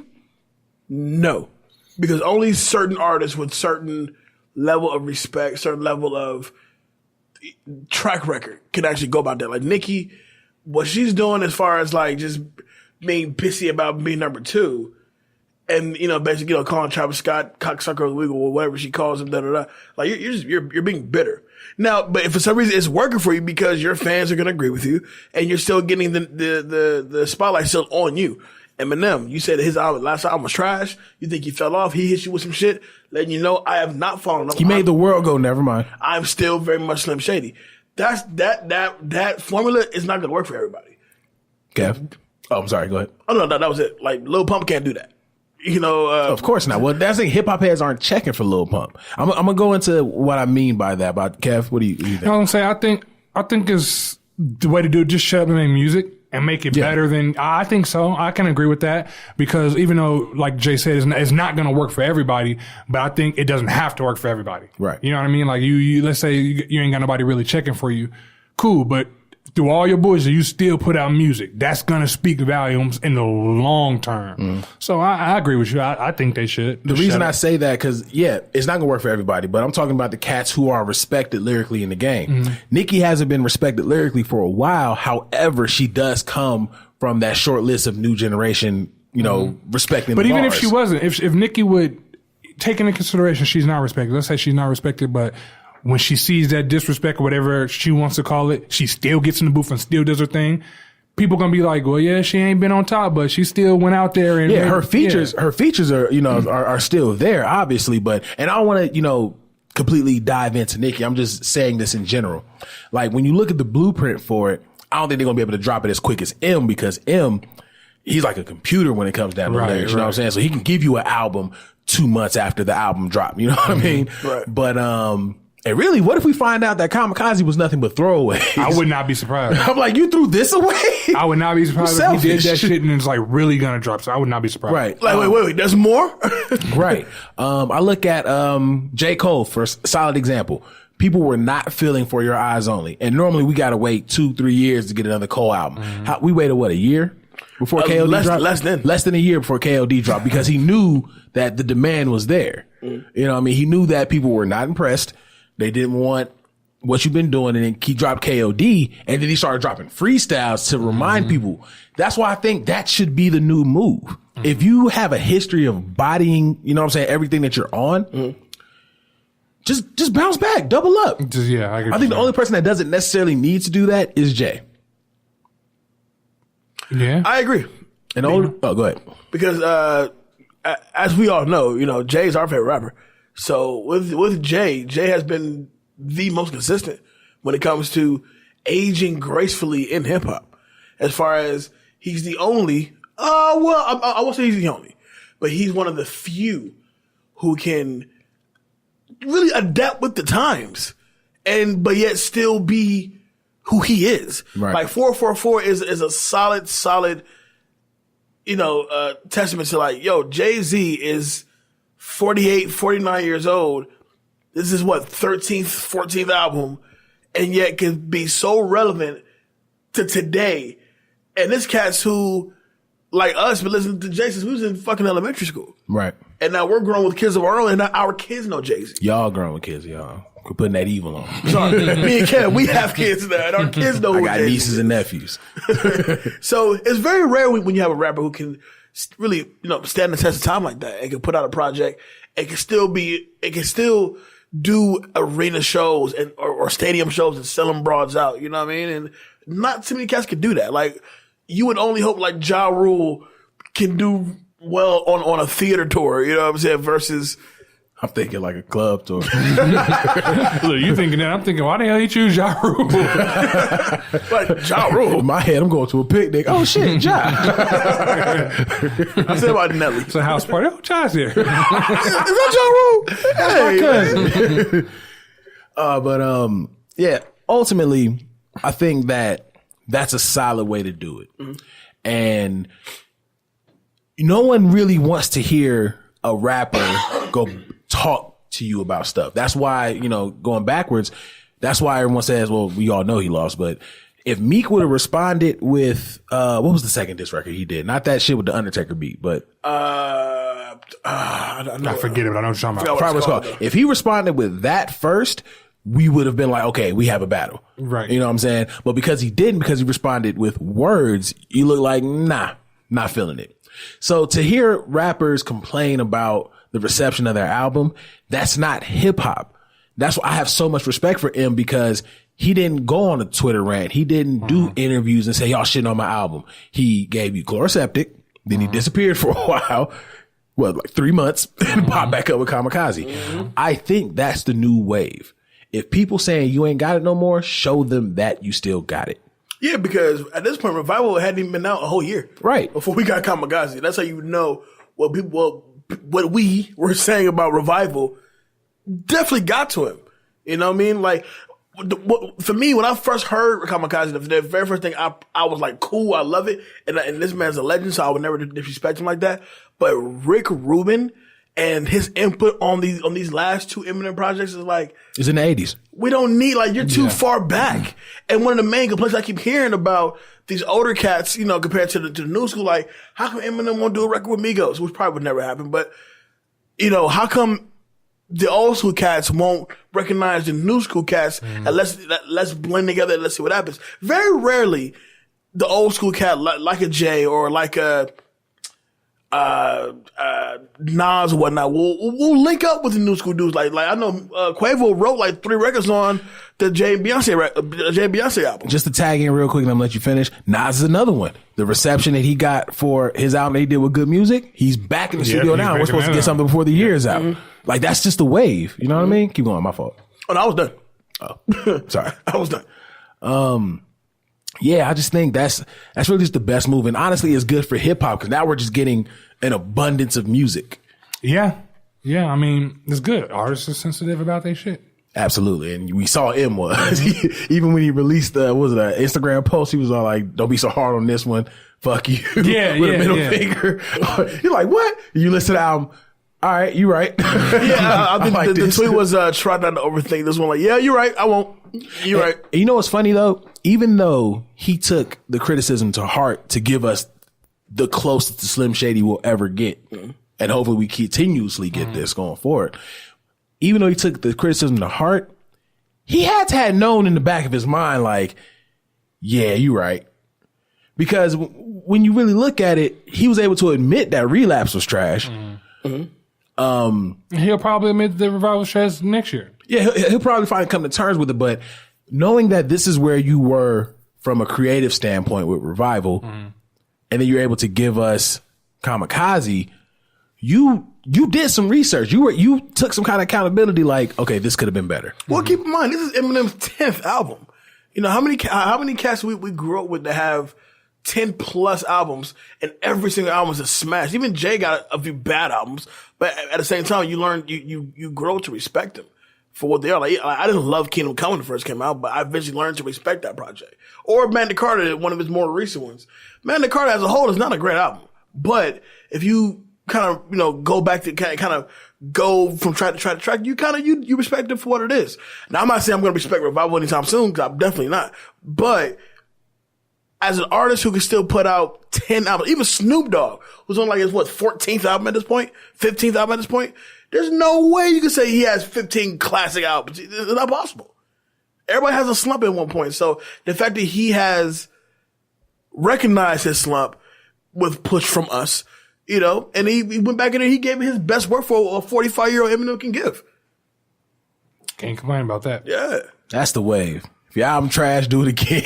no, because only certain artists with certain level of respect, certain level of track record can actually go about that. Like Nicki, what she's doing as far as like just being pissy about being number 2 and, basically, calling Travis Scott cocksucker of the week or whatever she calls him, like you're being bitter. Now, but if for some reason it's working for you because your fans are going to agree with you and you're still getting the spotlight still on you. Eminem, you said his last album was trash. You think he fell off? He hit you with some shit, letting you know I have not fallen off. He made the world go. Never mind. I'm still very much Slim Shady. That formula is not going to work for everybody. Kev? Oh, I'm sorry. Go ahead. Oh no, that was it. Like Lil Pump can't do that. Of course not. Well, that's like hip hop heads aren't checking for Lil Pump. I'm gonna go into what I mean by that. But Kev, what do you think? I'm gonna say I think it's the way to do it. Just shut up and make music. And make it better than, I think so. I can agree with that because even though, like Jay said, it's not going to work for everybody, but I think it doesn't have to work for everybody. Right. You know what I mean? Like you let's say you ain't got nobody really checking for you. Cool. But through all your bullshit, you still put out music. That's going to speak volumes in the long term. Mm. So I agree with you. I think they should. The reason I say that, because, it's not going to work for everybody, but I'm talking about the cats who are respected lyrically in the game. Mm. Nicki hasn't been respected lyrically for a while. However, she does come from that short list of new generation, respecting But the even bars. if she wasn't, if Nicki would take into consideration she's not respected, let's say she's not respected, but when she sees that disrespect or whatever she wants to call it, she still gets in the booth and still does her thing. People gonna be like, well, yeah, she ain't been on top, but she still went out there and her features are, are still there, obviously. But, and I don't want to, completely dive into Nicki. I'm just saying this in general. Like when you look at the blueprint for it, I don't think they're gonna be able to drop it as quick as M, because M, he's like a computer when it comes down to lyrics. You know what I'm saying? So he can give you an album 2 months after the album dropped. You know what I mean? Right. But and really, what if we find out that Kamikaze was nothing but throwaways? I would not be surprised. I'm like, you threw this away? I would not be surprised if he did that shit and it's like really gonna drop. So I would not be surprised. Right. Like, wait, there's more? Right. I look at J. Cole for a solid example. People were not feeling For Your Eyes Only. And normally we gotta wait 2-3 years to get another Cole album. Mm-hmm. We waited, what, a year? Before KOD dropped? Less than a year before KOD dropped, because he knew that the demand was there. Mm. You know what I mean? He knew that people were not impressed. They didn't want what you've been doing, and then he dropped KOD, and then he started dropping freestyles to remind people. That's why I think that should be the new move. If you have a history of bodying, you know what I'm saying, everything that you're on, just bounce back, double up. I think the only person that doesn't necessarily need to do that is Jay. Yeah, I agree. And go ahead. Because as we all know, you know, Jay's our favorite rapper. So with Jay has been the most consistent when it comes to aging gracefully in hip hop. As far as he's the only, I won't say he's the only, but he's one of the few who can really adapt with the times but yet still be who he is. Right. Like 444 is a solid, you know, testament to like, yo, Jay-Z is 48, 49 years old. This is what, 13th, 14th album, and yet can be so relevant to today. And this cat's who, like us, been listening to Jay since we was in fucking elementary school. Right. And now we're grown with kids of our own, and now our kids know Jay-Z. Y'all grown with kids, y'all. We're putting that evil on. Sorry, me and Kev, we have kids now, and our kids know who I got Jay-Z nieces is. and nephews. So it's very rare when you have a rapper who can really, you know, stand the test of time like that and can put out a project. It can still do arena shows or stadium shows and sell them broads out. You know what I mean? And not too many cats can do that. Like, you would only hope like Ja Rule can do well on a theater tour. You know what I'm saying? Versus, I'm thinking like a club tour. Look, you thinking that? I'm thinking, why the hell you choose Ja Rule? like Ja Rule. In my head, I'm going to a picnic. Oh shit, Ja. I said about Nelly. It's a house party. Oh, Ja's here. Is that Ja Rule? Hey, But yeah, ultimately, I think that's a solid way to do it. And no one really wants to hear a rapper go talk to you about stuff. That's why, you know, going backwards, that's why everyone says, well, we all know he lost. But if Meek would have responded with, what was the second diss record he did? Not that shit with the Undertaker beat, but I forget it, but I know what you're talking about. probably what's called. If he responded with that first, we would have been like, okay, we have a battle. Right. You know what I'm saying? But because he didn't, because he responded with words, you look like, nah, not feeling it. So to hear rappers complain about the reception of their album, that's not hip hop. That's why I have so much respect for him, because he didn't go on a Twitter rant. He didn't do interviews and say, y'all shitting on my album. He gave you Chloroseptic. Then he disappeared for a while. Well, like 3 months and popped back up with Kamikaze. I think that's the new wave. If people saying you ain't got it no more, show them that you still got it. Yeah, because at this point, Revival hadn't even been out a whole year. Right. Before we got Kamikaze. That's how you know what we were saying about Revival definitely got to him. You know what I mean? Like, for me, when I first heard Kamikaze, the very first thing I was like, cool, I love it. And this man's a legend, so I would never disrespect him like that. But Rick Rubin and his input on these last two Eminem projects is like, it's in the 80s. We don't need, like, you're too far back. And one of the main complaints I keep hearing about these older cats, you know, compared to the new school, like, how come Eminem won't do a record with Migos? Which probably would never happen. But, you know, how come the old school cats won't recognize the new school cats and let's blend together and let's see what happens? Very rarely the old school cat, like a Jay or like a Nas or whatnot, we'll link up with the new school dudes. Like I know Quavo wrote like 3 records on the Jay and Beyonce album. Just to tag in real quick and I'm gonna let you finish. Nas is another one. The reception that he got for his album that he did with Good Music, he's back in the studio now. We're supposed to get something before the year is out. Like, that's just the wave. You know what I mean? Keep going. My fault. Oh, no, I was done. Oh, sorry. I was done. Yeah, I just think that's really just the best move. And honestly, it's good for hip hop because now we're just getting an abundance of music. Yeah. Yeah. I mean, it's good. Artists are sensitive about their shit. Absolutely. And we saw M was. Even when he released an Instagram post, he was all like, don't be so hard on this one. Fuck you. Yeah. With a middle finger. You're like, what? You listen to the album. All right, you right. I think like the tweet was try not to overthink this one. Like, yeah, you're right. I won't. You're right. You know what's funny though? Even though he took the criticism to heart to give us the closest to Slim Shady we'll ever get, and hopefully we continuously get this going forward. Even though he took the criticism to heart, he had to have known in the back of his mind, like, yeah, you're right. Because when you really look at it, he was able to admit that Relapse was trash. He'll probably admit the Revival was trash next year. Yeah, he'll probably finally come to terms with it. But knowing that this is where you were from a creative standpoint with Revival, and then you're able to give us Kamikaze, you did some research. You took some kind of accountability. Like, okay, this could have been better. Well, keep in mind, this is Eminem's 10th album. You know, how many cats we grew up with that have 10 plus albums, and every single album is a smash. Even Jay got a few bad albums, but at the same time, you learn, you grow to respect them for what they are. Like, I didn't love Kingdom Come when it first came out, but I eventually learned to respect that project. Or Magna Carta, one of his more recent ones. Magna Carta as a whole is not a great album, but if you kind of, you know, go back to kind of go from track to track, you kind of, you respect it for what it is. Now, I'm not saying I'm going to respect Revival anytime soon, because I'm definitely not. But as an artist who can still put out 10 albums, even Snoop Dogg, who's on like his, 14th album at this point, 15th album at this point, there's no way you can say he has 15 classic albums. It's not possible. Everybody has a slump at one point. So the fact that he has recognized his slump with push from us, you know, and he went back in there, he gave his best work for a 45-year-old Eminem can give. Can't complain about that. Yeah. That's the wave. If your album trash, do it again.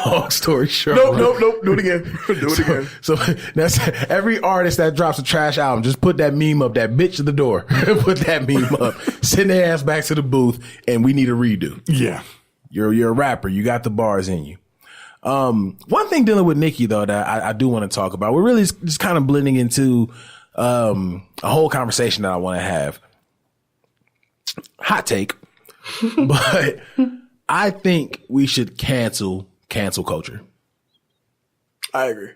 Long story short. Nope. Do it again. Do it again. So that's every artist that drops a trash album, just put that meme up, that bitch to the door. Put that meme up. Send their ass back to the booth, and we need a redo. Yeah. You're a rapper. You got the bars in you. One thing dealing with Nicki, though, that I do want to talk about, we're really just kind of blending into a whole conversation that I want to have. Hot take. But I think we should cancel culture. I agree.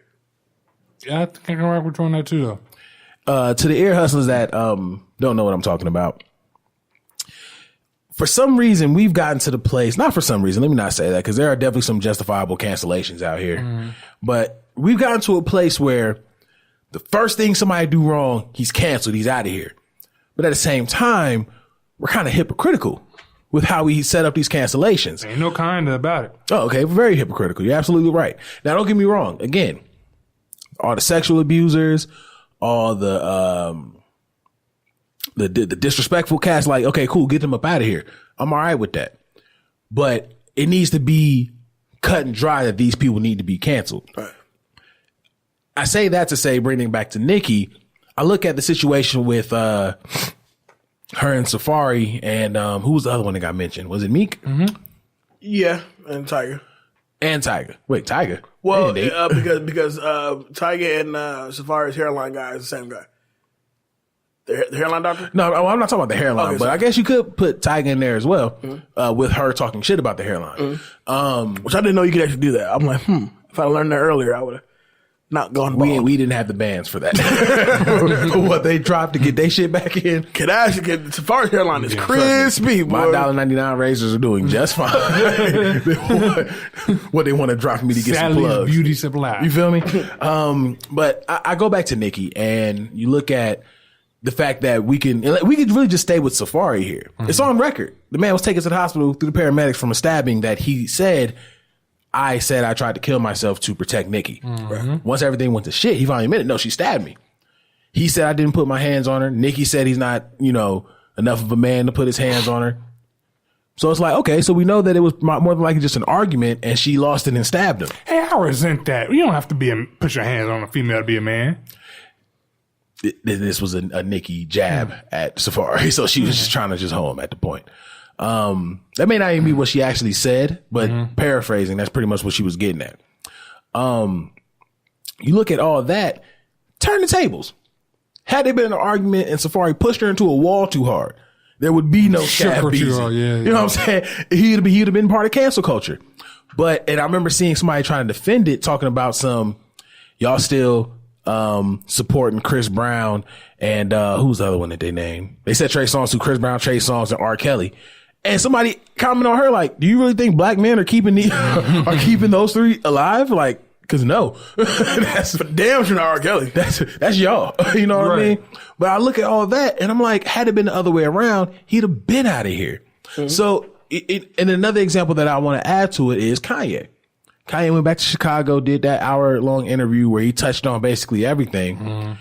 Yeah, I think I can rock with you on that too, though. To the ear hustlers that don't know what I'm talking about, for some reason we've gotten to the place, not for some reason, let me not say that, because there are definitely some justifiable cancellations out here, but we've gotten to a place where the first thing somebody do wrong, he's canceled, he's out of here. But at the same time, we're kind of hypocritical with how we set up these cancellations. Ain't no kind about it. Oh, okay. Very hypocritical. You're absolutely right. Now, don't get me wrong. Again, all the sexual abusers, all the disrespectful cats, like, okay, cool, get them up out of here. I'm all right with that. But it needs to be cut and dry that these people need to be canceled. Right. I say that to say, bringing it back to Nicki, I look at the situation with her and Safari, and who was the other one that got mentioned? Was it Meek? Mm-hmm. Yeah, and Tiger. And Tiger. Wait, Tiger? Well, because Tiger and Safari's hairline guy is the same guy. The hairline doctor? No, I'm not talking about the hairline, okay, but I guess you could put Tiger in there as well, with her talking shit about the hairline. Which I didn't know you could actually do that. I'm like, if I learned that earlier, I would have not gone bald. We didn't have the bands for that. For what they dropped to get their shit back in. Safari's hairline is crispy, boy. My $1.99 razors are doing just fine. What they want to drop me to get some plugs. Beauty supply. You feel me? But I go back to Nicki, and you look at the fact that we could really just stay with Safari here. It's on record. The man was taken to the hospital through the paramedics from a stabbing that he said I tried to kill myself to protect Nicki. Once everything went to shit, he finally admitted, no, she stabbed me. He said I didn't put my hands on her. Nicki said he's not, enough of a man to put his hands on her. So it's like, okay, so we know that it was more than likely just an argument, and she lost it and stabbed him. Hey, I resent that. You don't have to put your hands on a female to be a man. This was a Nicki jab at Safari, so she was just trying to just hold him at the point. That may not even be what she actually said, but paraphrasing, that's pretty much what she was getting at. You look at all that, turn the tables. Had there been an argument and Safari pushed her into a wall too hard, there would be no Shad Beezy. You know what I'm saying? He'd have been part of cancel culture. And I remember seeing somebody trying to defend it, talking about y'all still supporting Chris Brown and who's the other one that they named? They said Trey Songz to Chris Brown, Trey Songz, and R. Kelly. And somebody commented on her like, do you really think black men are keeping those three alive? Like, Because no, that's damn sure not R. Kelly. That's y'all. You know what I mean? But I look at all that and I'm like, had it been the other way around, he'd have been out of here. Mm-hmm. So, and another example that I want to add to it is Kanye. Kanye went back to Chicago, did that hour-long interview where he touched on basically everything. Mm-hmm.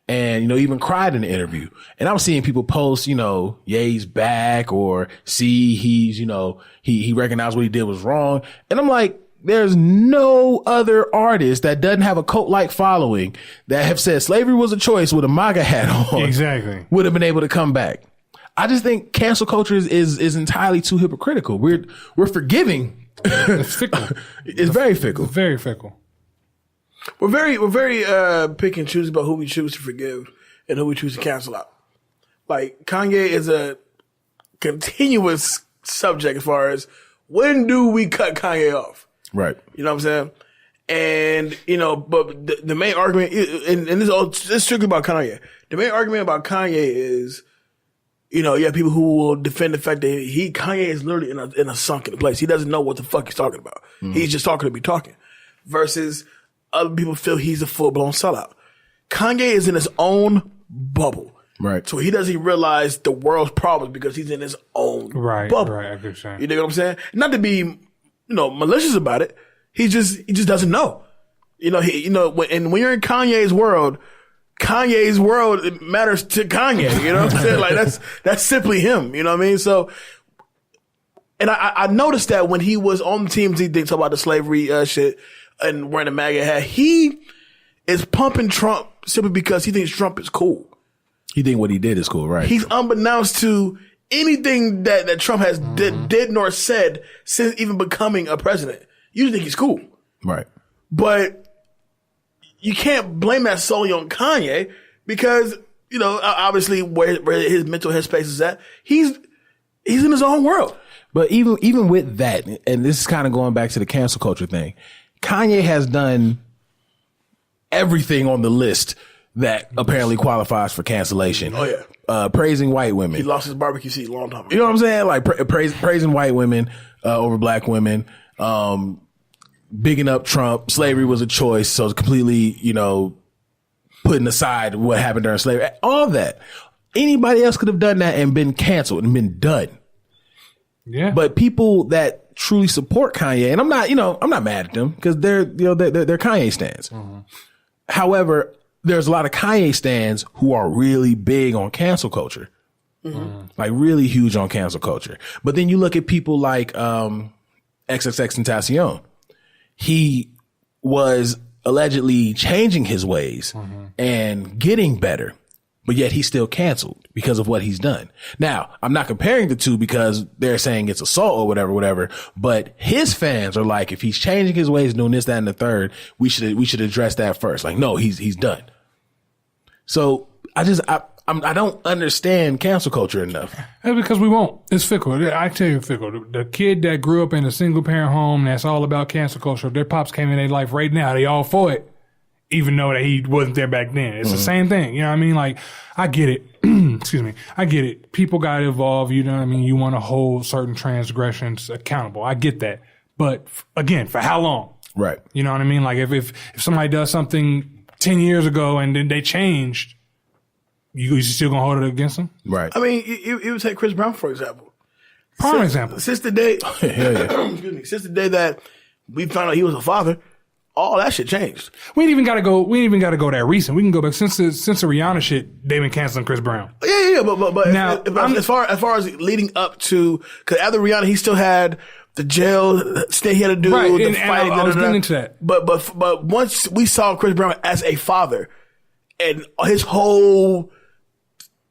And, you know, even cried in the interview. And I'm seeing people post, you know, Ye's back, or see he's, you know, he recognized what he did was wrong. And I'm like, there's no other artist that doesn't have a cult-like following that have said slavery was a choice with a MAGA hat on. Exactly. Would have been able to come back. I just think cancel culture is entirely too hypocritical. We're forgiving. It's fickle. It's very fickle. It's very fickle. We're very pick and choose about who we choose to forgive and who we choose to cancel out. Like, Kanye is a continuous subject as far as when do we cut Kanye off? Right. You know what I'm saying? And, you know, but the main argument, and this is strictly about Kanye. The main argument about Kanye is, you know, you have people who will defend the fact that Kanye is literally in a sunken place. He doesn't know what the fuck he's talking about. Mm-hmm. He's just talking to be talking. Versus other people feel he's a full-blown sellout. Kanye is in his own bubble. Right. So he doesn't realize the world's problems because he's in his own bubble. Right, I understand. You know what I'm saying? Not to be, you know, malicious about it. He just doesn't know. You know, when you're in Kanye's world it matters to Kanye. You know what I'm saying? Like, that's simply him. You know what I mean? So, and I noticed that when he was on the teams, he did talk about the slavery shit and wearing a MAGA hat. He is pumping Trump simply because he thinks Trump is cool. He think what he did is cool, right? He's unbeknownst to anything that Trump has did nor said since even becoming a president. You think he's cool. Right. But you can't blame that solely on Kanye because, you know, obviously where his mental headspace is at, he's in his own world. But even with that, and this is kind of going back to the cancel culture thing, Kanye has done everything on the list that apparently qualifies for cancellation. Oh, yeah. Praising white women. He lost his barbecue seat a long time ago. You know what I'm saying? Like praising white women over black women. Bigging up Trump. Slavery was a choice. So it's completely, you know, putting aside what happened during slavery. All that. Anybody else could have done that and been canceled and been done. Yeah. But people that truly support Kanye, and I'm not mad at them because they're Kanye stans. Mm-hmm. However, there's a lot of Kanye stans who are really big on cancel culture. Mm-hmm. Like really huge on cancel culture. But then you look at people like XXXTentacion. He was allegedly changing his ways and getting better, but yet he's still canceled because of what he's done. Now, I'm not comparing the two because they're saying it's assault or whatever, but his fans are like, if he's changing his ways, doing this, that, and the third, we should address that first. Like, no, he's done. So I don't understand cancel culture enough. That's because we won't. It's fickle. I tell you, fickle. The kid that grew up in a single parent home that's all about cancel culture, their pops came in their life right now. They all for it, even though that he wasn't there back then. It's the same thing. You know what I mean? Like, I get it. Excuse me. I get it. People got to evolve. You know what I mean? You want to hold certain transgressions accountable. I get that. But again, for how long? Right. You know what I mean? Like if somebody does something 10 years ago and then they changed, you still gonna hold it against them? Right. I mean, you would take Chris Brown, for example. Prime example. Since the day, excuse me, since the day that we found out he was a father, all that shit changed. We ain't even gotta go that recent. We can go back since the Rihanna shit. They've been canceling Chris Brown. Yeah. But now, as far as leading up to, because after Rihanna, he still had the jail stay he had to do, right? the and fighting. I was getting into that. But once we saw Chris Brown as a father, and his whole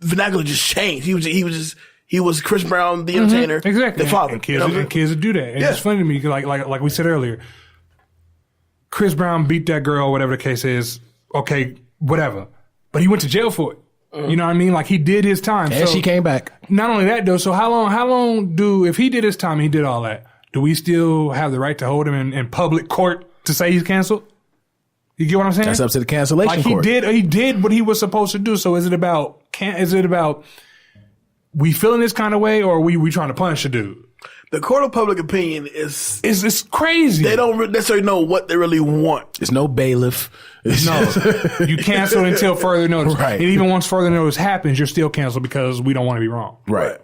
vernacular just changed. He was Chris Brown, the entertainer, exactly, the father. And kids would do that. And it's funny to me, like we said earlier, Chris Brown beat that girl, whatever the case is. Okay, whatever. But he went to jail for it. You know what I mean? Like he did his time, and she came back. Not only that though. So how long if he did his time, he did all that. Do we still have the right to hold him in public court to say he's canceled? You get what I'm saying? That's up to the cancellation court. He did what he was supposed to do. So is it about we feeling this kind of way, or are we trying to punish the dude? the court of public opinion is It's crazy. they don't necessarily know what they really want. There's no bailiff. No, you cancel until further notice. Right. And even once further notice happens, you're still canceled because we don't want to be wrong. Right.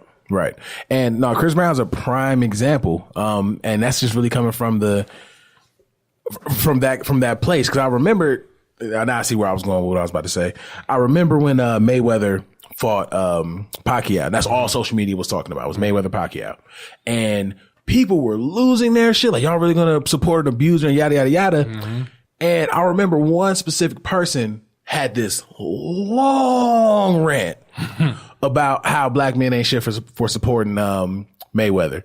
And no, Chris Brown's a prime example. And that's just really coming from that place. Cause I remember, now I see where I was going with what I was about to say. I remember when, Mayweather fought, Pacquiao. That's all social media was talking about was Mayweather Pacquiao. And people were losing their shit. Like, y'all really gonna support an abuser and yada, yada, yada. Mm-hmm. And I remember one specific person had this long rant about how black men ain't shit for supporting Mayweather.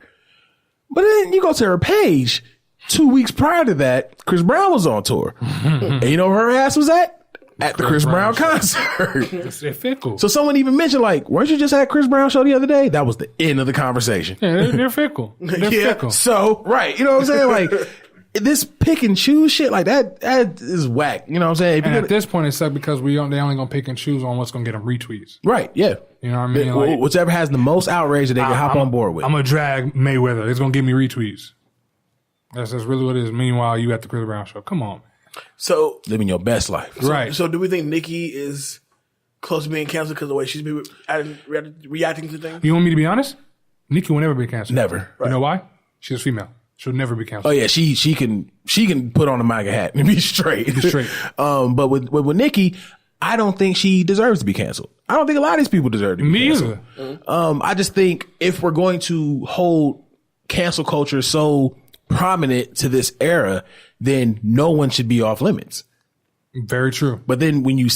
But then you go to her page 2 weeks prior to that, Chris Brown was on tour. And you know where her ass was at? At the Chris Brown concert. They're fickle. So someone even mentioned, like, weren't you just at Chris Brown show the other day? That was the end of the conversation. Yeah, they're fickle. They're fickle. So, right. You know what I'm saying? Like, this pick and choose shit, like that is whack. You know what I'm saying? And at this point, it's up because they only gonna pick and choose on what's gonna get them retweets. Right. Yeah. You know what I mean? Like, whichever has the most outrage that they can hop on board with. I'm gonna drag Mayweather. It's gonna give me retweets. That's really what it is. Meanwhile, you at the Chris Brown show. Come on, man. So living your best life. Right. So do we think Nicki is close to being canceled because of the way she's been reacting to things? You want me to be honest? Nicki will never be canceled. Never. You know why? She's female. She'll never be canceled. Oh yeah, she can put on a MAGA hat and be straight. But with Nicki, I don't think she deserves to be canceled. I don't think a lot of these people deserve to be canceled. Me either. I just think if we're going to hold cancel culture so prominent to this era, then no one should be off limits. Very true. But then when you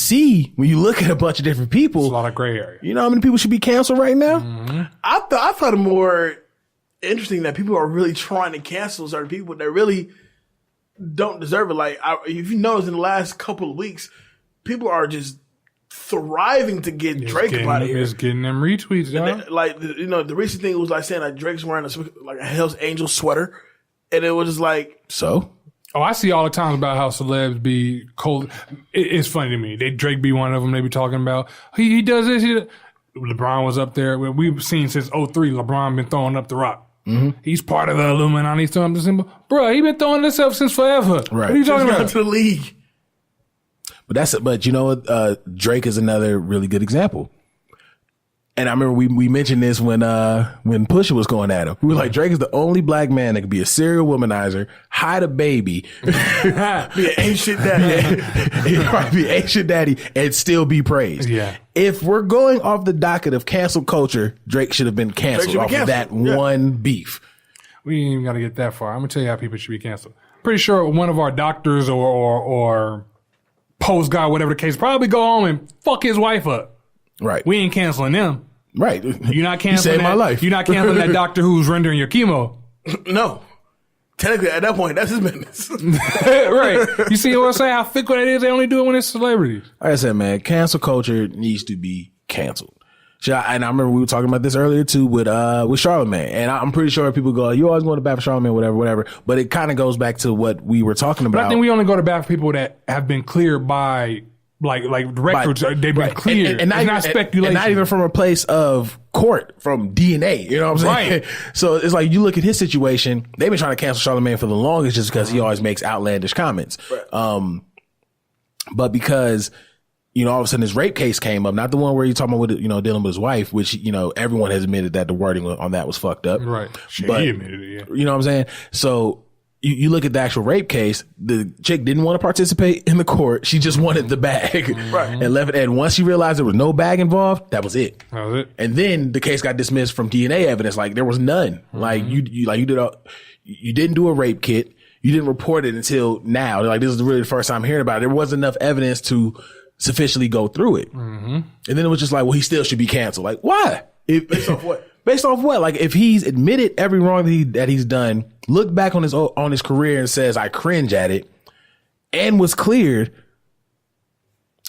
look at a bunch of different people, there's a lot of gray area. You know how many people should be canceled right now? Mm-hmm. I thought it more interesting that people are really trying to cancel certain people that really don't deserve it. Like, if you notice in the last couple of weeks, people are just thriving to get Drake out of here. It's getting them retweets, y'all. Like, you know, the recent thing was like saying like Drake's wearing a Hell's Angel sweater, and it was just like, so. Oh, I see all the times about how celebs be cold. It's funny to me. Drake be one of them. They be talking about he does this. LeBron was up there. We've seen since 2003. LeBron been throwing up the rock. Mm-hmm. He's part of the Illuminati. He's throwing up the symbol. Bro, he been throwing this up since forever. Right. What are you talking about? To the league. But you know what? Drake is another really good example. And I remember we mentioned this when Pusha was going at him. We were like, Drake is the only black man that could be a serial womanizer, hide a baby, be an ancient daddy. He'd probably be an ancient daddy and still be praised. Yeah. If we're going off the docket of cancel culture, Drake should have been canceled off of that one beef. We ain't even got to get that far. I'm gonna tell you how people should be canceled. Pretty sure one of our doctors or post guy, whatever the case, probably go home and fuck his wife up. Right. We ain't canceling them. Right. You're not canceling my life. You're not canceling that doctor who's rendering your chemo. No. Technically, at that point, that's his business. Right. You see what I'm saying? How fickle that is? They only do it when it's celebrities. Like I said, man, cancel culture needs to be canceled. And I remember we were talking about this earlier too with Charlamagne. And I'm pretty sure people go, you always going to bat for Charlamagne, whatever. But it kind of goes back to what we were talking about. But I think we only go to bat for people that have been cleared by like records. They've been cleared. And not speculation. And not even from a place of court, from DNA. You know what I'm saying? Right. So it's like you look at his situation. They've been trying to cancel Charlamagne for the longest just because he always makes outlandish comments. Right. But because, you know, all of a sudden this rape case came up, not the one where you're talking about, dealing with his wife, which, everyone has admitted that the wording on that was fucked up. Right. He admitted it, yeah. You know what I'm saying? So you look at the actual rape case, the chick didn't want to participate in the court. She just wanted the bag. Right. And left it. And once she realized there was no bag involved, that was it. That was it. And then the case got dismissed from DNA evidence. Like there was none. Mm-hmm. Like you didn't do a rape kit. You didn't report it until now. Like this is really the first time hearing about it. There wasn't enough evidence to sufficiently go through it. Mm-hmm. And then it was just like, well, he still should be canceled. Like why? Based off what? Based off what? Like if he's admitted every wrong that he's done, looked back on his career and says, I cringe at it, and was cleared.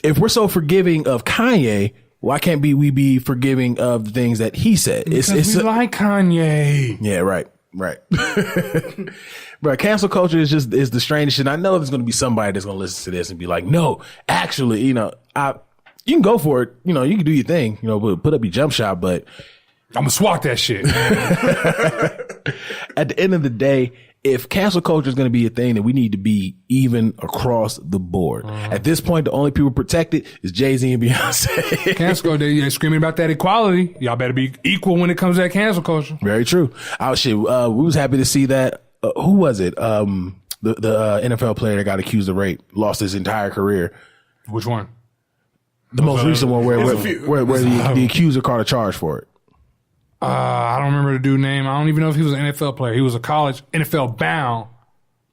If we're so forgiving of Kanye, why can't we be forgiving of the things that he said? Because we like Kanye. Yeah, right. Bro, cancel culture is the strangest shit. I know there's going to be somebody that's going to listen to this and be like, no, actually, you can go for it. You can do your thing, put up your jump shot, but I'm gonna swat that shit. At the end of the day, if cancel culture is going to be a thing, then we need to be even across the board. At this point, the only people protected is Jay-Z and Beyonce. Cancel culture, they're screaming about that equality. Y'all better be equal when it comes to that cancel culture. Very true. Oh shit, we was happy to see that. Who was it? The NFL player that got accused of rape lost his entire career. Which one? The most recent one where the accuser caught a charge for it. I don't remember the dude's name. I don't even know if he was an NFL player. He was a college NFL bound.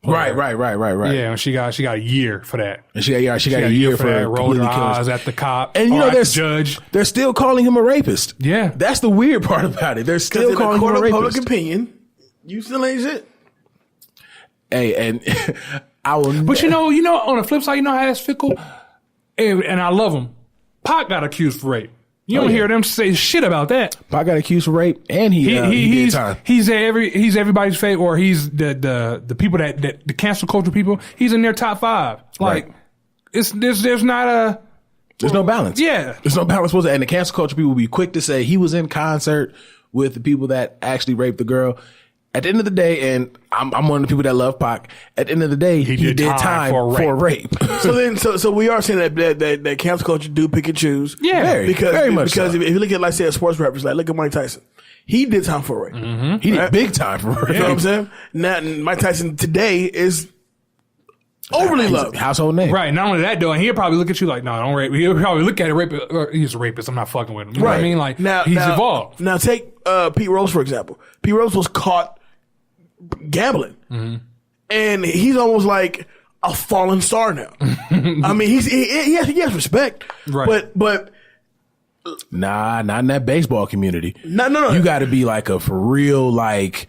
Right. Yeah, and she got a year for that. And she got a year for that. Rolled her completely killing eyes at the cop. And you know, the judge. They're still calling him a rapist. Yeah, that's the weird part about it. They're still calling him a rapist. Public opinion, you still ain't shit. Hey, and I will. But you know, on the flip side, you know how that's fickle. And I love him. Pac got accused for rape. You don't hear them say shit about that. Pac got accused for rape, and he did time. He's everybody's favorite, or he's the people that the cancel culture people. He's in their top 5. Like there's no balance. Yeah, there's no balance. And the cancel culture people will be quick to say he was in concert with the people that actually raped the girl. At the end of the day, and I'm one of the people that love Pac. At the end of the day, he did time for rape. So we are saying that cancel culture do pick and choose. Yeah, very much. Because if you look at, like, say, a sports reference, like, look at Mike Tyson. He did time for rape. Mm-hmm. He did big time for rape. You know what I'm saying? Now, Mike Tyson today is overly loved. Household name. Right. Not only that, though, and he'll probably look at you like, no, don't rape. He'll probably look at it, rape. He's a rapist. I'm not fucking with him. You know what I mean? Like, he's evolved. Now, take Pete Rose, for example. Pete Rose was caught gambling, and he's almost like a fallen star now. I mean, he has respect, right? But not in that baseball community. No. You got to be like a for real, like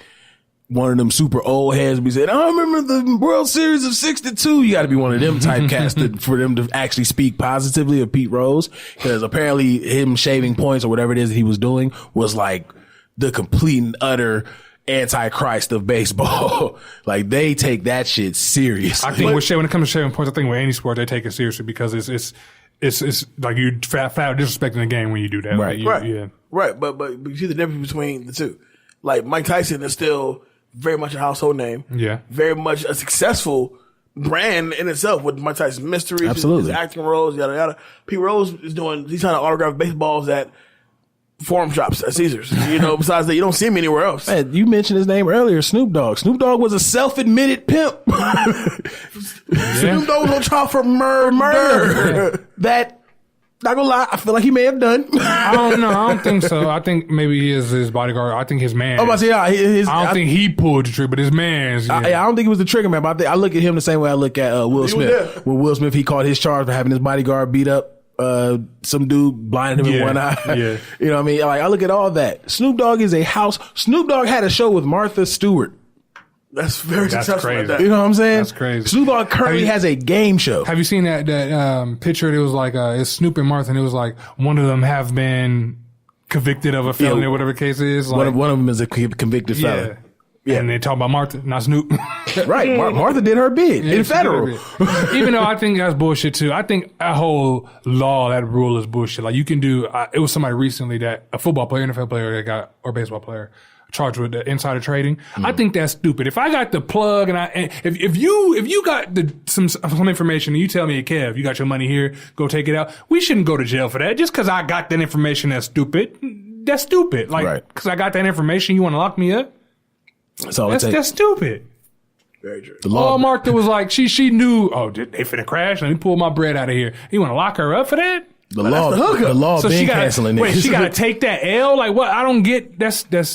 one of them super old heads. Be saying, I remember the World Series of '62. You got to be one of them typecast for them to actually speak positively of Pete Rose, because apparently him shaving points or whatever it is that he was doing was like the complete and utter antichrist of baseball. Like, they take that shit seriously. I think when it comes to shaving points, I think with any sport they take it seriously, because it's like you flat disrespecting the game when you do that. Right. Right. But you see the difference between the two. Like, Mike Tyson is still very much a household name. Yeah. Very much a successful brand in itself with Mike Tyson's mysteries, his acting roles, yada yada. Pete Rose he's trying to autograph baseballs at forum shops at Caesars. You know, besides that, you don't see him anywhere else. Man, you mentioned his name earlier, Snoop Dogg. Snoop Dogg was a self-admitted pimp. Snoop Dogg was on trial for murder. That, not gonna lie, I feel like he may have done. I don't know. I don't think so. I think maybe he is his bodyguard. I think his man. I don't think he pulled the trigger, but his man's. Yeah. I don't think it was the trigger man, but I look at him the same way I look at Will Smith. When Will Smith, he caught his charge for having his bodyguard beat up some dude, blinded him in one eye. Yeah. You know what I mean? Like, I look at all that. Snoop Dogg is a house. Snoop Dogg had a show with Martha Stewart. That's very successful. Crazy. Like that. You know what I'm saying? That's crazy. Snoop Dogg currently has a game show. Have you seen that picture? It was like it's Snoop and Martha, and it was like one of them have been convicted of a felony or whatever the case is. Like, one of them is a convicted felon. Yeah. And they talk about Martha, not Snoop. Right. Martha did her bid in federal. Even though I think that's bullshit too. I think that whole law, that rule is bullshit. Like, you can do, it was somebody recently a football player, NFL player or baseball player charged with insider trading. I think that's stupid. If I got the plug and if you got some information and you tell me, Kev, you got your money here, go take it out. We shouldn't go to jail for that. Just cause I got that information, that's stupid. That's stupid. Like, cause I got that information, you want to lock me up? That's stupid. Very true. Martha was like, she knew, they finna crash. Let me pull my bread out of here. You want to lock her up for that? The law so been canceling it. Wait, she got to take that L? Like, what? I don't get. That's. Hollywood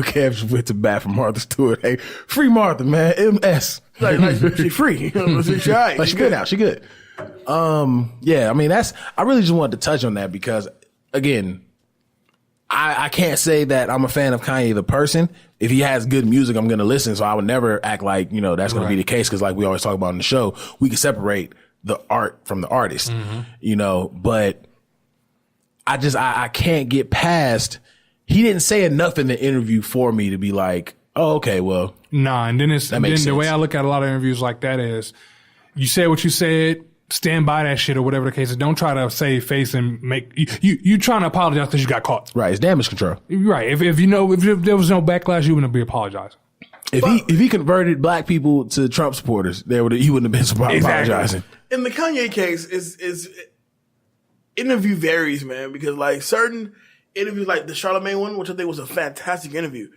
Cavs went to bat for Martha Stewart. Hey, free Martha, man. MS. Like she free. She all right. Like, she good now. She good. Yeah, I mean, I really just wanted to touch on that because, again, I can't say that I'm a fan of Kanye the person. If he has good music, I'm going to listen. So I would never act like, that's going to be the case. Cause like we always talk about in the show, we can separate the art from the artist, but I can't get past, he didn't say enough in the interview for me to be like, oh, okay, well. Nah. And then the way I look at a lot of interviews like that is, you said what you said. stand by that shit or whatever the case is. Don't try to save face and make you trying to apologize because you got caught. Right, it's damage control. Right. If there was no backlash, you wouldn't be apologizing. If he converted black people to Trump supporters, he wouldn't have been apologizing. In the Kanye case, is interview varies, man, because like certain interviews, like the Charlamagne one, which I think was a fantastic interview,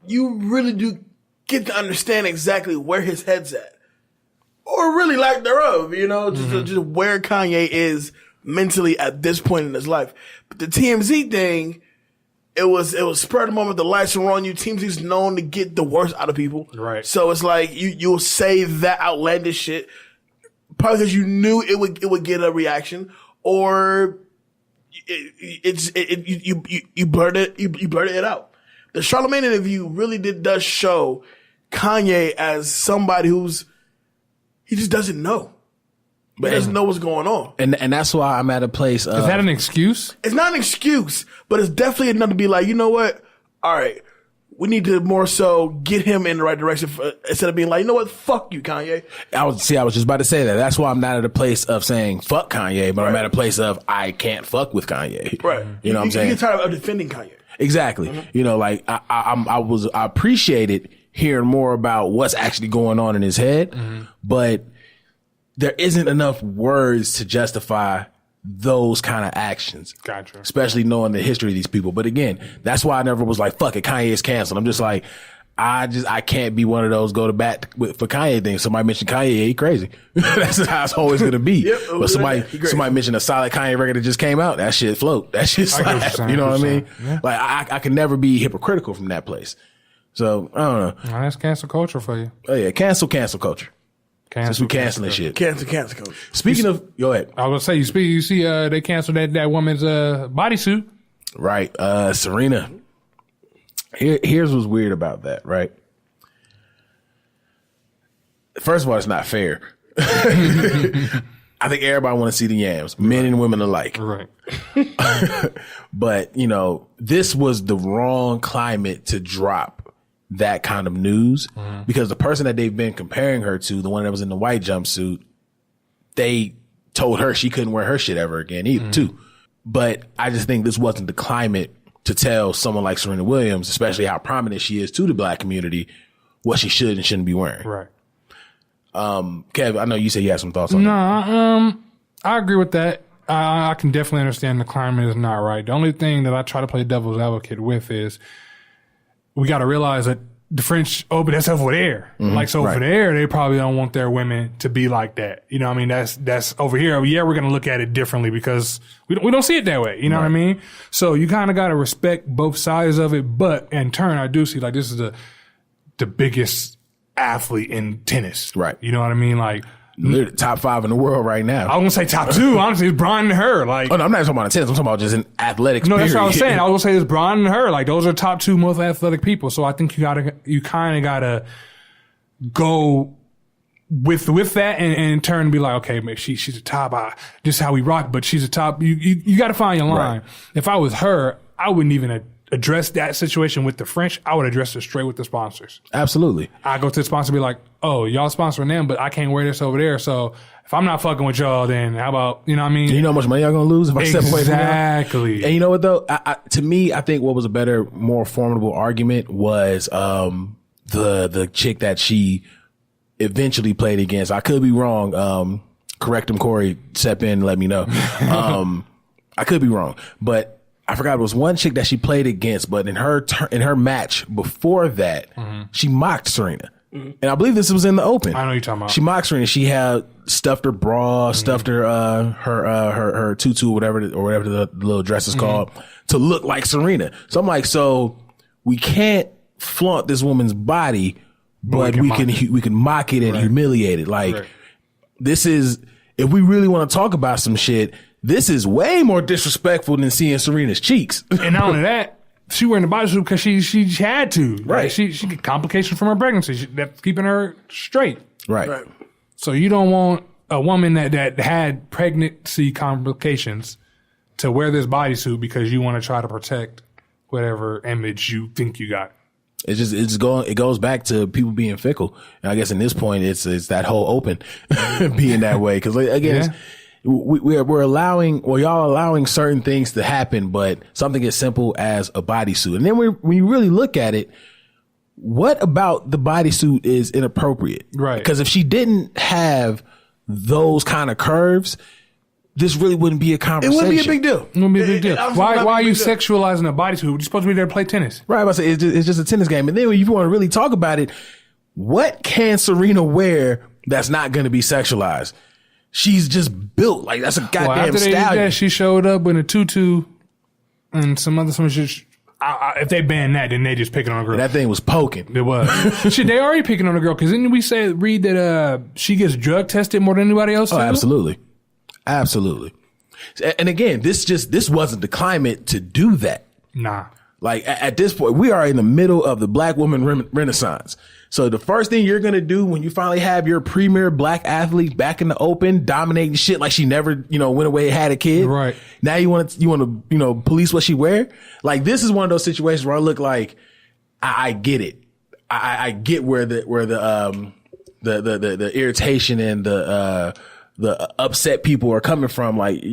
you really do get to understand exactly where his head's at. Or really lack thereof, just where Kanye is mentally at this point in his life. But the TMZ thing, it was spur of the moment. The lights were on you. TMZ's known to get the worst out of people. Right. So it's like you'll say that outlandish shit probably because you knew it would get a reaction, or you blurted it out. The Charlamagne interview really does show Kanye as somebody he just doesn't know. He doesn't know what's going on. And that's why I'm at a place of... Is that an excuse? It's not an excuse, but it's definitely enough to be like, you know what? All right, we need to more so get him in the right direction instead of being like, you know what? Fuck you, Kanye. I was just about to say that. That's why I'm not at a place of saying fuck Kanye, but I'm at a place of I can't fuck with Kanye. Right. You know what I'm saying? You get tired of defending Kanye. Exactly. I appreciated hearing more about what's actually going on in his head, but there isn't enough words to justify those kind of actions. Gotcha. Especially knowing the history of these people. But again, that's why I never was like, fuck it, Kanye is canceled. I'm just like, I can't be one of those go to bat for Kanye things. Somebody mentioned Kanye, he crazy. That's how it's always going to be. Yep, but somebody mentioned a solid Kanye record that just came out. That shit float. That shit slap. You know what I mean? Yeah. Like I can never be hypocritical from that place. So I don't know. Well, that's cancel culture for you. Oh yeah, cancel culture. Since we canceling shit. Cancel culture. Speaking of, go ahead. I was gonna say, you see, they canceled that woman's bodysuit. Right, Serena. Here's what's weird about that, right? First of all, it's not fair. I think everybody want to see the yams, men and women alike. Right. But, this was the wrong climate to drop that kind of news because the person that they've been comparing her to, the one that was in the white jumpsuit, they told her she couldn't wear her shit ever again either, too. But I just think this wasn't the climate to tell someone like Serena Williams, especially how prominent she is to the black community, what she should and shouldn't be wearing. Right. Kev, I know you said you had some thoughts on that. I agree with that. I can definitely understand the climate is not right. The only thing that I try to play devil's advocate with is we got to realize that the French open that's over there. Over there, they probably don't want their women to be like that. You know what I mean? That's over here. Yeah, we're going to look at it differently because we don't see it that way. You know what I mean? So you kind of got to respect both sides of it. But in turn, I do see like this is the biggest athlete in tennis. Right. You know what I mean? Like, literally top 5 in the world right now. I was gonna say top 2. Honestly, it's Brian and her. Like, no, I'm not talking about tennis. I'm talking about just in athletics. No, period. that's what I was saying. I was gonna say it's Brian and her. Like, those are top 2 most athletic people. So I think you kind of gotta go with that and in turn be like, okay, man, she's a top. This is how we rock, but she's a top. You got to find your line. Right. If I was her, I wouldn't even address that situation with the French. I would address it straight with the sponsors. Absolutely. I go to the sponsor and be like, oh, y'all sponsoring them, but I can't wear this over there. So if I'm not fucking with y'all, then how about, you know what I mean? You know how much money y'all gonna lose if I step away from y'all? Exactly. And you know what though? To me, I think what was a better, more formidable argument was the chick that she eventually played against. I could be wrong. Correct him, Corey. Step in and let me know. I could be wrong, but I forgot it was one chick that she played against, but in her match before that, she mocked Serena. And I believe this was in the Open. I know you're talking about. She mocked Serena. She had stuffed her bra, stuffed her tutu, whatever the little dress is called, to look like Serena. So I'm like, so we can't flaunt this woman's body, but we can mock it and humiliate it. Like this is, if we really want to talk about some shit, this is way more disrespectful than seeing Serena's cheeks. And not only that, she wearing the bodysuit because she had to. Right. Like she get complications from her pregnancy. That's keeping her straight. Right. So you don't want a woman that had pregnancy complications to wear this bodysuit because you want to try to protect whatever image you think you got. It goes back to people being fickle. And I guess in this point, it's that whole open being that way. Cause again, we're allowing, or y'all allowing certain things to happen, but something as simple as a bodysuit. And then when you really look at it, what about the bodysuit is inappropriate? Right. Because if she didn't have those kind of curves, this really wouldn't be a conversation. It wouldn't be a big deal. It wouldn't be a big deal. Why are you sexualizing a bodysuit? You're supposed to be there to play tennis. Right. I say it's just a tennis game. And then when you want to really talk about it, what can Serena wear that's not going to be sexualized? She's just built like that's a goddamn after stallion. That, she showed up in a tutu and some shit. If they ban that, then they just picking on a girl. That thing was poking. It was. Shit, they already picking on a girl because didn't we read that she gets drug tested more than anybody else? Oh, absolutely. Absolutely. And again, this wasn't the climate to do that. Nah. Like at this point, we are in the middle of the black woman renaissance. So the first thing you're going to do when you finally have your premier black athlete back in the open, dominating shit like she never, went away and had a kid. Right. Now you want to, police what she wear. Like this is one of those situations where I look like I get it. I get where the irritation and the upset people are coming from. Like,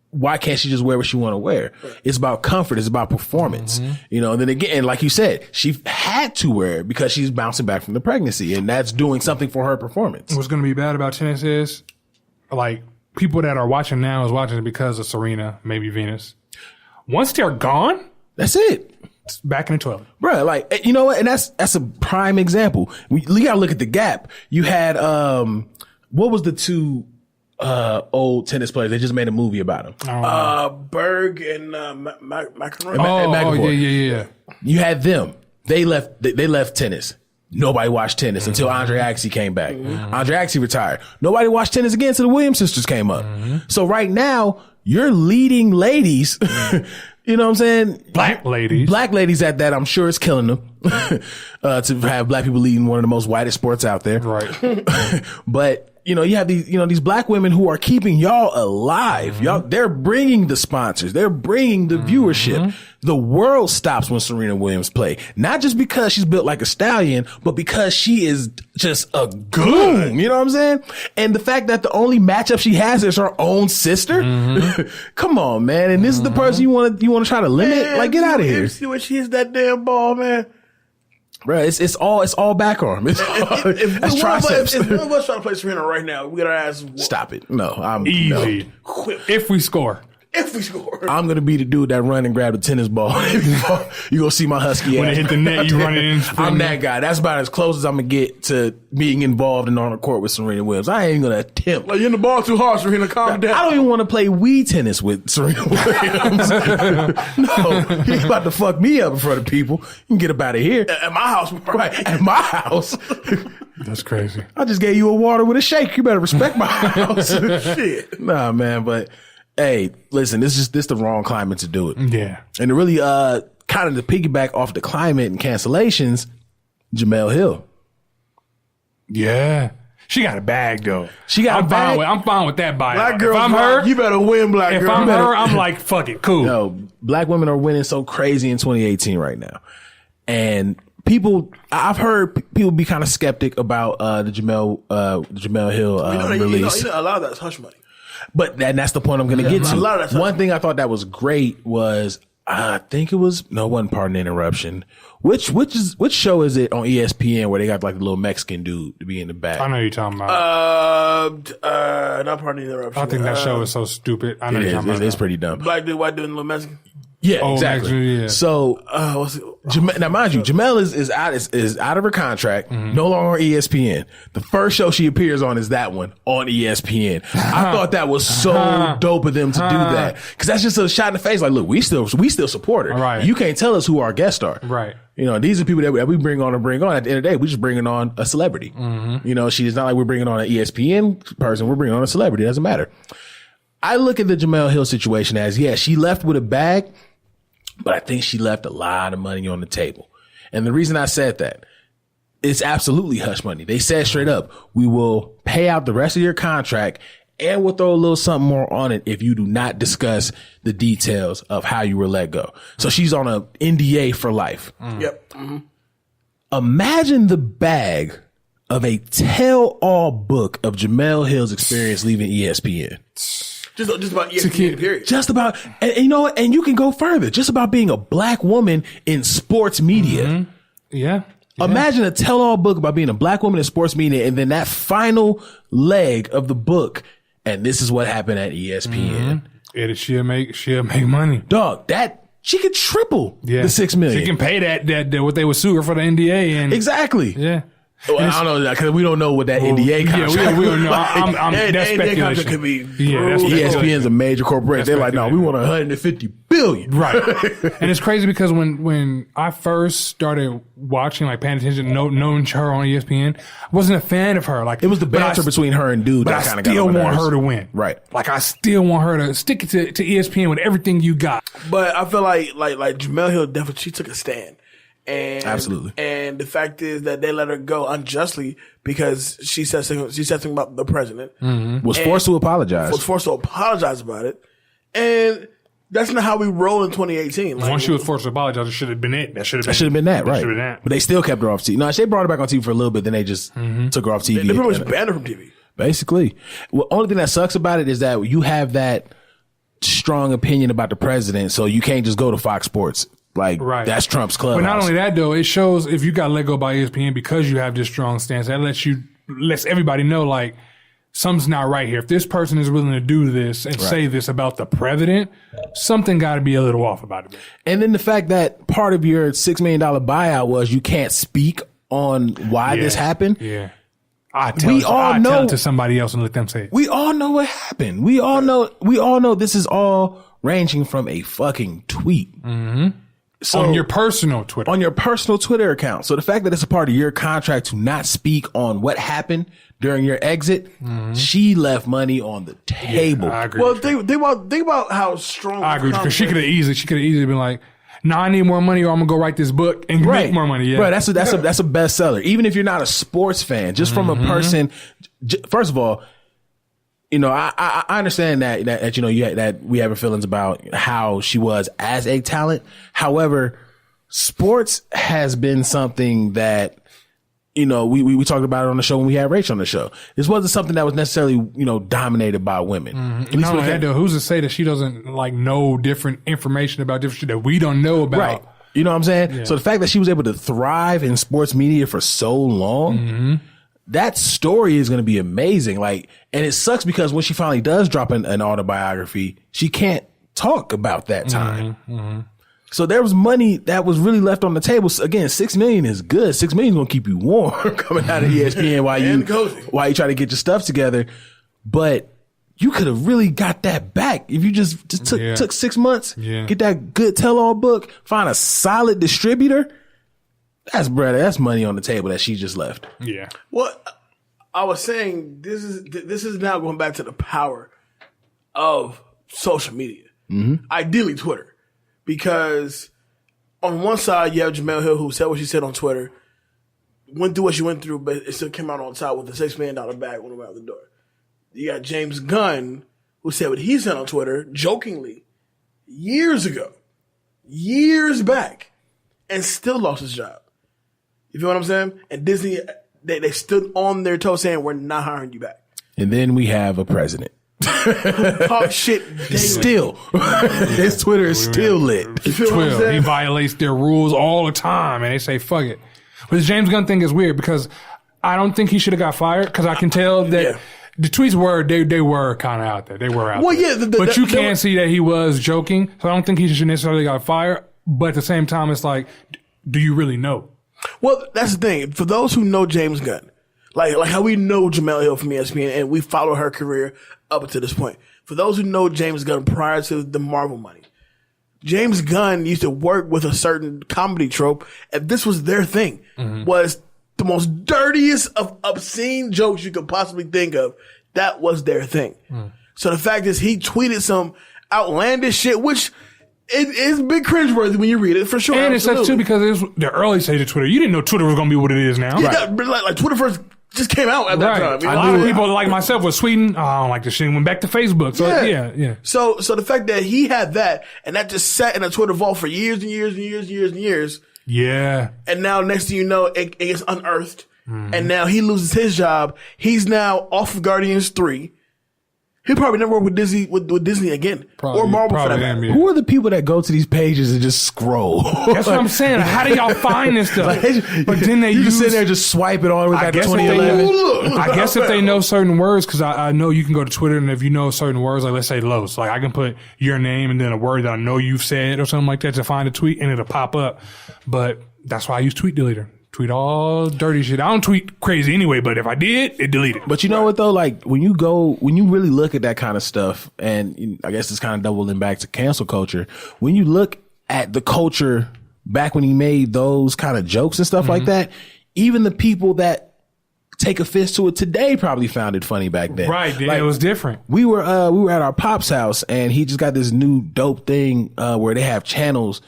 why can't she just wear what she want to wear? Right. It's about comfort. It's about performance. Mm-hmm. And then again, like you said, she had to wear it because she's bouncing back from the pregnancy, and that's doing something for her performance. What's going to be bad about tennis is, like, people that are watching now is watching it because of Serena, maybe Venus. Once they're gone, that's it. It's back in the toilet. Bro, like, you know what? And that's a prime example. You got to look at the gap. You had, what was the two old tennis players? They just made a movie about them. Berg and McEnroe. McEnroe. Yeah. You had them. They left tennis. Nobody watched tennis until Andre Agassi came back. Mm-hmm. Andre Agassi retired. Nobody watched tennis again until the Williams sisters came up. Mm-hmm. So right now, you're leading ladies. You know what I'm saying? Black ladies at that, I'm sure it's killing them. To have black people leading one of the most whitest sports out there. Right. But, you have these black women who are keeping y'all alive. Mm-hmm. They're bringing the sponsors. They're bringing the viewership. Mm-hmm. The world stops when Serena Williams play. Not just because she's built like a stallion, but because she is just a goon. You know what I'm saying? And the fact that the only matchup she has is her own sister. Mm-hmm. Come on, man. And this is the person you want to try to limit? Man, like, get out of here. See what she is, that damn ball, man. Bro, it's all back arm. If one of us trying to play Serena right now, we got our ass. Stop it. No, I'm easy. No. If we score. I'm going to be the dude that run and grab the tennis ball. You going to see my husky when ass. they hit the net, you running in. I'm that guy. That's about as close as I'm going to get to being involved and on the court with Serena Williams. I ain't going to attempt. Like, you're in the ball too hard, Serena. Calm down. I don't even want to play Wii tennis with Serena Williams. No, he's about to fuck me up in front of people. You can get up out of here. At my house. Right, at my house. That's crazy. I just gave you a water with a shake. You better respect my house. Shit. Nah, man, but... Hey, listen, this is the wrong climate to do it. Yeah. And to really kind of to piggyback off the climate and cancellations, Jemele Hill. Yeah. She got a bag though. I'm fine with that buyout. Black girl, if I'm her, you better win, black girl. If I'm her, I'm like, fuck it, cool. No, black women are winning so crazy in 2018 right now. And I've heard people be kind of skeptic about the Jemele Hill release. A lot of that's hush money. But that's the point I'm going to get to. One thing I thought that was great was, I think it was, no, it wasn't Pardon the Interruption. Which show is it on ESPN where they got like the little Mexican dude to be in the back? I know you're talking about. Not Pardon the Interruption. I think that show is so stupid. I know you're talking about. It's pretty dumb. Black dude, white dude, and little Mexican. Yeah, exactly. Actually, yeah. So, now mind you, Jemele is out of her contract, no longer on ESPN. The first show she appears on is that one on ESPN. I thought that was so dope of them to do that, because that's just a shot in the face. Like, look, we still support her. Right. You can't tell us who our guests are. Right. These are people that we bring on. At the end of the day, we just bringing on a celebrity. Mm-hmm. She's not like we're bringing on an ESPN person. We're bringing on a celebrity. It doesn't matter. I look at the Jemele Hill situation as, she left with a bag, but I think she left a lot of money on the table. And the reason I said that, it's absolutely hush money. They said straight up, we will pay out the rest of your contract and we'll throw a little something more on it if you do not discuss the details of how you were let go. So she's on a NDA for life. Yep. Mm-hmm. Imagine the bag of a tell-all book of Jemele Hill's experience leaving ESPN. Just about ESPN, period. Just about, and you know what? And you can go further. Just about being a black woman in sports media. Mm-hmm. Yeah. Imagine a tell-all book about being a black woman in sports media, and then that final leg of the book, and this is what happened at ESPN. Mm-hmm. She'll make money. Dog, that she could triple the $6 million. She can pay that what they would sue her for the NDA and exactly. Yeah. Well, I don't know because we don't know what that NDA contract. Yeah, we don't know. That's speculation. Could be that's ESPN's a major corporation. They're like, no, we want 150 billion. Right. And it's crazy because when I first started watching, like paying attention, knowing her on ESPN, I wasn't a fan of her. Like it was the banter between her and Dude. But I still want her to win. Right. Like I still want her to stick it to ESPN with everything you got. But I feel like Jemele Hill definitely she took a stand. And absolutely. And the fact is that they let her go unjustly because she said something about the president. Mm-hmm. Was forced to apologize. Was forced to apologize about it. And that's not how we roll in 2018. Like, once she was forced to apologize, it should have been it. That should have been that, right? But they still kept her off TV. No, they brought her back on TV for a little bit, then they just took her off TV. They pretty much banned her from TV. Basically. Well, only thing that sucks about it is that you have that strong opinion about the president, so you can't just go to Fox Sports. Like, that's Trump's club. But not only that, though, it shows if you got let go by ESPN because you have this strong stance, that lets everybody know, like, something's not right here. If this person is willing to do this and say this about the president, something got to be a little off about it. And then the fact that part of your $6 million buyout was you can't speak on why this happened. Yeah. I tell it to somebody else and let them say it. We all know what happened. We all know this is all ranging from a fucking tweet. Mm-hmm. So, on your personal Twitter account. So the fact that it's a part of your contract to not speak on what happened during your exit, she left money on the table. Yeah, I agree. Well, think about how strong. I agree because she could have easily been like, "No, I need more money, or I'm gonna go write this book and make more money." Yeah, right. That's a bestseller. Even if you're not a sports fan, just from a person. First of all, you know, I understand that you know that we have our feelings about how she was as a talent. However, sports has been something that, you know, we talked about it on the show when we had Rach on the show. This wasn't something that was necessarily, you know, dominated by women. Mm-hmm. Not only that, though, who's to say that she doesn't like know different information about different shit that we don't know about? Right. You know what I'm saying? Yeah. So the fact that she was able to thrive in sports media for so long, that story is going to be amazing. Like, and it sucks because when she finally does drop an autobiography, she can't talk about that time. So there was money that was really left on the table. So again, $6 million is good. $6 million is going to keep you warm coming out of ESPN while you try to get your stuff together. But you could have really got that back if you just took 6 months, get that good tell-all book, find a solid distributor. That's money on the table that she just left. Yeah. Well, I was saying this is now going back to the power of social media. Ideally Twitter. Because on one side, you have Jemele Hill, who said what she said on Twitter, went through what she went through, but it still came out on top with a $6 million bag when it went out the door. You got James Gunn, who said what he said on Twitter, jokingly, years back, and still lost his job. You feel what I'm saying? And Disney, they stood on their toes saying, we're not hiring you back. And then we have a president. Talk shit daily. Still. His Twitter is still lit. He violates their rules all the time, and they say, fuck it. But the James Gunn thing is weird because I don't think he should have got fired because I can tell that the tweets were, they were kind of out there. They were out there. Yeah, but you can see that he was joking, so I don't think he should necessarily got fired. But at the same time, it's like, do you really know? Well, that's the thing. For those who know James Gunn, like how we know Jemele Hill from ESPN and we follow her career up to this point. For those who know James Gunn prior to the Marvel money, James Gunn used to work with a certain comedy trope, and this was their thing. Was the most dirtiest of obscene jokes you could possibly think of. That was their thing. So the fact is, he tweeted some outlandish shit, which it is big cringeworthy when you read it, for sure. And it's such too because it was the early stage of Twitter. You didn't know Twitter was going to be what it is now. Yeah, but like Twitter first just came out at that time. A lot of people like myself was tweeting, I don't like this shit, and went back to Facebook. So yeah. So the fact that he had that, and that just sat in a Twitter vault for years and years and years and years and years, Yeah. And now next thing you know, it gets unearthed. And now he loses his job. He's now off of Guardians 3. He'll probably never work with Disney again. Or Marvel for that matter. Who are the people that go to these pages and just scroll? That's what I'm saying. How do y'all find this stuff? But then you just sit there and just swipe it all the way back to 2011. I guess if they know certain words, because I know you can go to Twitter, and if you know certain words, like let's say Los, like I can put your name and then a word that I know you've said or something like that to find a tweet, and it'll pop up. But that's why I use Tweet Deleter. Tweet all dirty shit. I don't tweet crazy anyway, but if I did, it deleted. But you know what though? Like when you really look at that kind of stuff, and I guess it's kind of doubling back to cancel culture. When you look at the culture back when he made those kind of jokes and stuff like that, even the people that take offense to it today probably found it funny back then. Right. Like, it was different. We were at our pop's house, and he just got this new dope thing where they have channels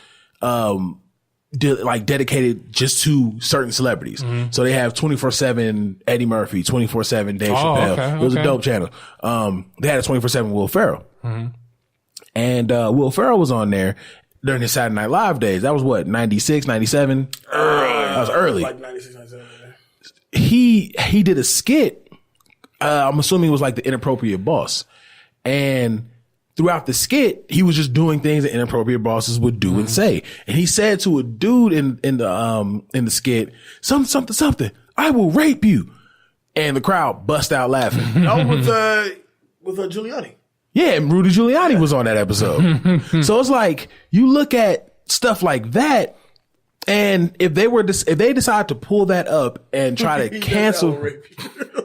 dedicated just to certain celebrities. So they have 24/7 Eddie Murphy, 24/7 Dave Chappelle. Okay, it was a dope channel. They had a 24/7 Will Ferrell. And Will Ferrell was on there during his Saturday Night Live days. That was what, 96, 97? That was early. Like 96, 97. He did a skit. I'm assuming it was like the Inappropriate Boss. And throughout the skit, he was just doing things that inappropriate bosses would do and say. And he said to a dude in the skit, something, I will rape you. And the crowd bust out laughing. That was with Giuliani. Yeah, and Rudy Giuliani was on that episode. So it's like, you look at stuff like that, and if they decide to pull that up and try to cancel,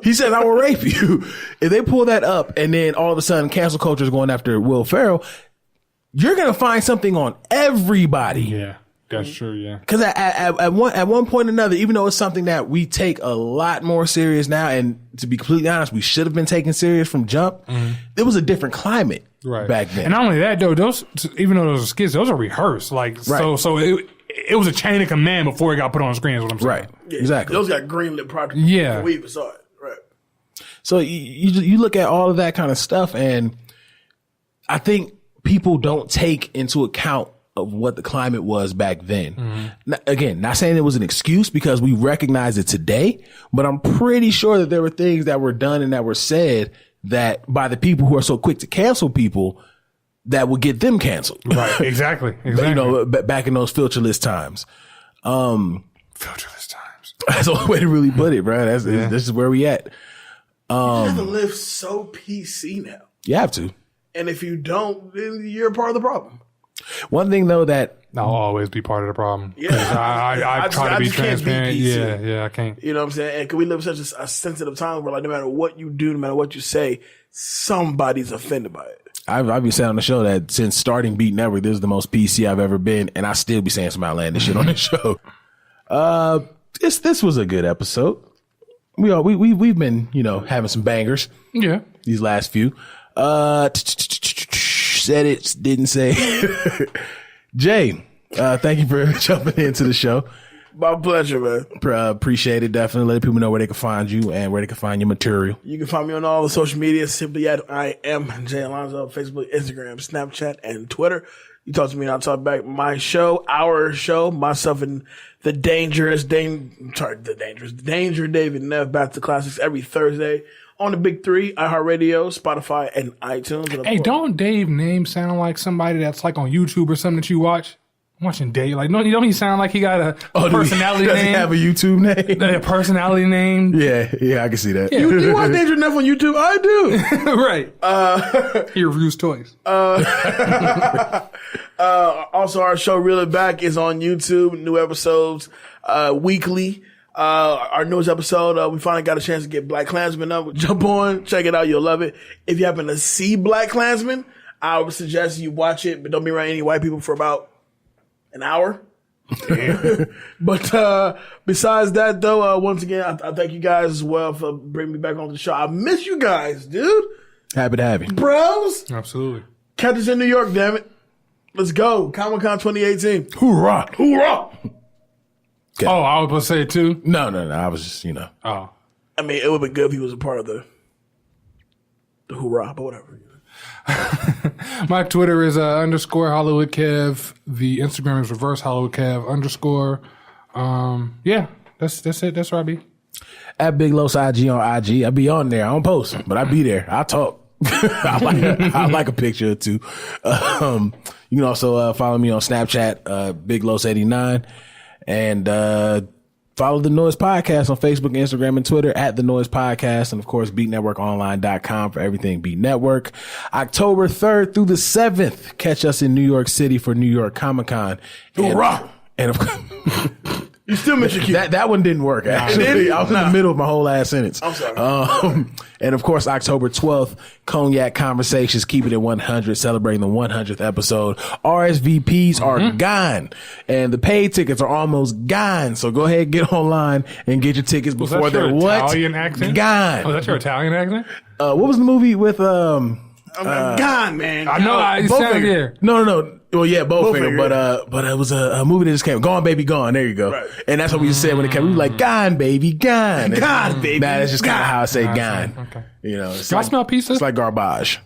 he says, I will rape you. If they pull that up and then all of a sudden cancel culture is going after Will Ferrell, you're going to find something on everybody. Yeah, that's true. Yeah. Cause at one point or another, even though it's something that we take a lot more serious now, and to be completely honest, we should have been taken serious from jump. It was a different climate back then. And not only that though, even though those are skits, those are rehearsed. Like, so it was a chain of command before it got put on screen, is what I'm saying. Right. Yeah, exactly. Those got greenlit projects before we even saw it. Right. So you look at all of that kind of stuff, and I think people don't take into account of what the climate was back then. Again, not saying it was an excuse because we recognize it today, but I'm pretty sure that there were things that were done and that were said that by the people who are so quick to cancel people that would get them canceled. Right. Exactly. You know, back in those filterless times. Filterless times. That's the only way to really put it, bro. This is where we at. You have to live so PC now. You have to. And if you don't, then you're part of the problem. One thing though that I'll always be part of the problem. Yeah. I try to be transparent. Yeah, I can't. You know what I'm saying? And can we live in such a sensitive time where, like, no matter what you do, no matter what you say, somebody's offended by it. I've been saying on the show that since starting Beat Network, this is the most PC I've ever been, and I still be saying some outlandish shit on this show. This was a good episode. We've been, having some bangers. Yeah. These last few. Said it, didn't say. Jay, thank you for jumping into the show. My pleasure, man. Appreciate it. Definitely let people know where they can find you and where they can find your material. You can find me on all the social media simply at I am Jay Alonzo, Facebook, Instagram, Snapchat, and Twitter. You talk to me and I'll talk back. My show, our show, myself and the Danger David Neff, Back to Classics every Thursday on the Big Three, iHeartRadio, Spotify, and iTunes. And hey, don't Dave name sound like somebody that's like on YouTube or something that you watch? I'm watching Dave. Like, don't he sound like he got a personality name? Does he have a YouTube name? A personality name? Yeah, I can see that. Yeah. You watch Danger Neff on YouTube? I do. Right. He reviews toys. Also, our show Reel It Back is on YouTube. New episodes weekly. Our newest episode, we finally got a chance to get Black Klansman up. Jump on, check it out. You'll love it. If you happen to see Black Klansman, I would suggest you watch it, but don't be around any white people for about an hour. But besides that, though, once again, I thank you guys as well for bringing me back on the show. I miss you guys, dude. Happy to have you. Bros. Absolutely. Catch us in New York, damn it. Let's go. Comic-Con 2018. Hoorah. Hoorah. Okay. Oh, I was going to say it too? No. I was just, Oh. I mean, it would have been good if he was a part of the hoorah, but whatever. My Twitter is _ Hollywood Kev. The Instagram is reverse Hollywood Kev _ Yeah, that's it. That's where I be. At Big Los IG on IG. I be on there. I don't post, but I be there. I talk. I like a picture or two. You can also follow me on Snapchat, Big Los 89, and follow the Noize Podcast on Facebook, Instagram, and Twitter at the Noize Podcast, and of course BeatNetworkOnline.com for everything Beat Network. October 3rd through the 7th, catch us in New York City for New York Comic-Con. Hoorah! And of course. You still miss your kid. That one didn't work, actually. I was in the middle of my whole last sentence. I'm sorry. And of course, October 12th, Cognac Conversations, keep it at 100, celebrating the 100th episode. RSVPs are gone, and the paid tickets are almost gone. So go ahead, get online and get your tickets before they're Italian accent? Gone. Oh, that's your Italian accent? What was the movie with gone, man. I know. I sound here. No. Well, yeah, Bowfinger, but it was a movie that just came. Gone, Baby, Gone. There you go. Right. And that's what we said when it came. We were like, Gone, Baby, Gone. Gone, baby. Nah, that's just kind of how I say Gone. Gone. Okay. You know, it's Y'all like, smell pizza? It's like garbage.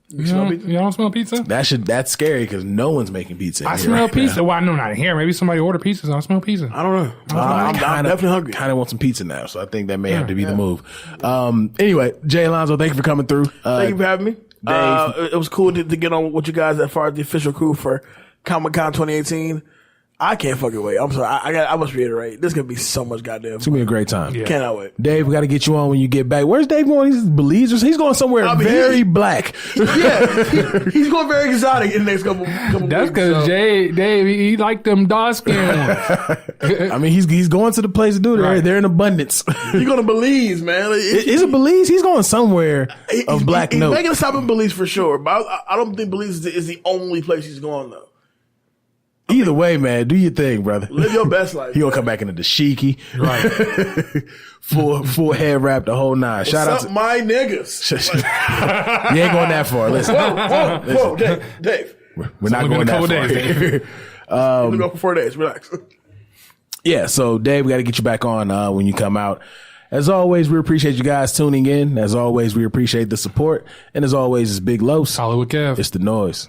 You don't smell pizza? That's scary because no one's making pizza. I smell pizza. Well, I know not here. Maybe somebody ordered pizza. So I smell pizza. I don't know. I'm definitely hungry. Kind of want some pizza now, so I think that may have to be the move. Anyway, Jay Alonzo, thank you for coming through. Thank you for having me. It was cool to get on with you guys as far as the official crew for Comic-Con 2018. I can't fucking wait. I'm sorry. I must reiterate. This is going to be so much goddamn It's going to be a great time. Yeah. Cannot wait. Dave, we got to get you on when you get back. Where's Dave going? He's Belize. He's going somewhere very black. Yeah. He's going very exotic in the next couple That's weeks. because Dave, he like them dark skin ones. I mean, he's going to the place to do it. Right. They're in abundance. You're going to Belize, man. Is it Belize? He's going somewhere of black He's note. making a stop in Belize for sure, but I don't think Belize is the only place he's going, though. Either way, man, do your thing, brother. Live your best life. He gonna come back into the dashiki. Right. full head wrap, the whole nine. Shout out to my niggas. You ain't going that far. Listen. Whoa, Dave. We're not going that far. Days, we'll go for 4 days. Relax. Yeah, so Dave, we got to get you back on when you come out. As always, we appreciate you guys tuning in. As always, we appreciate the support. And as always, it's Big Los. Hollywood Kev. It's the Noize.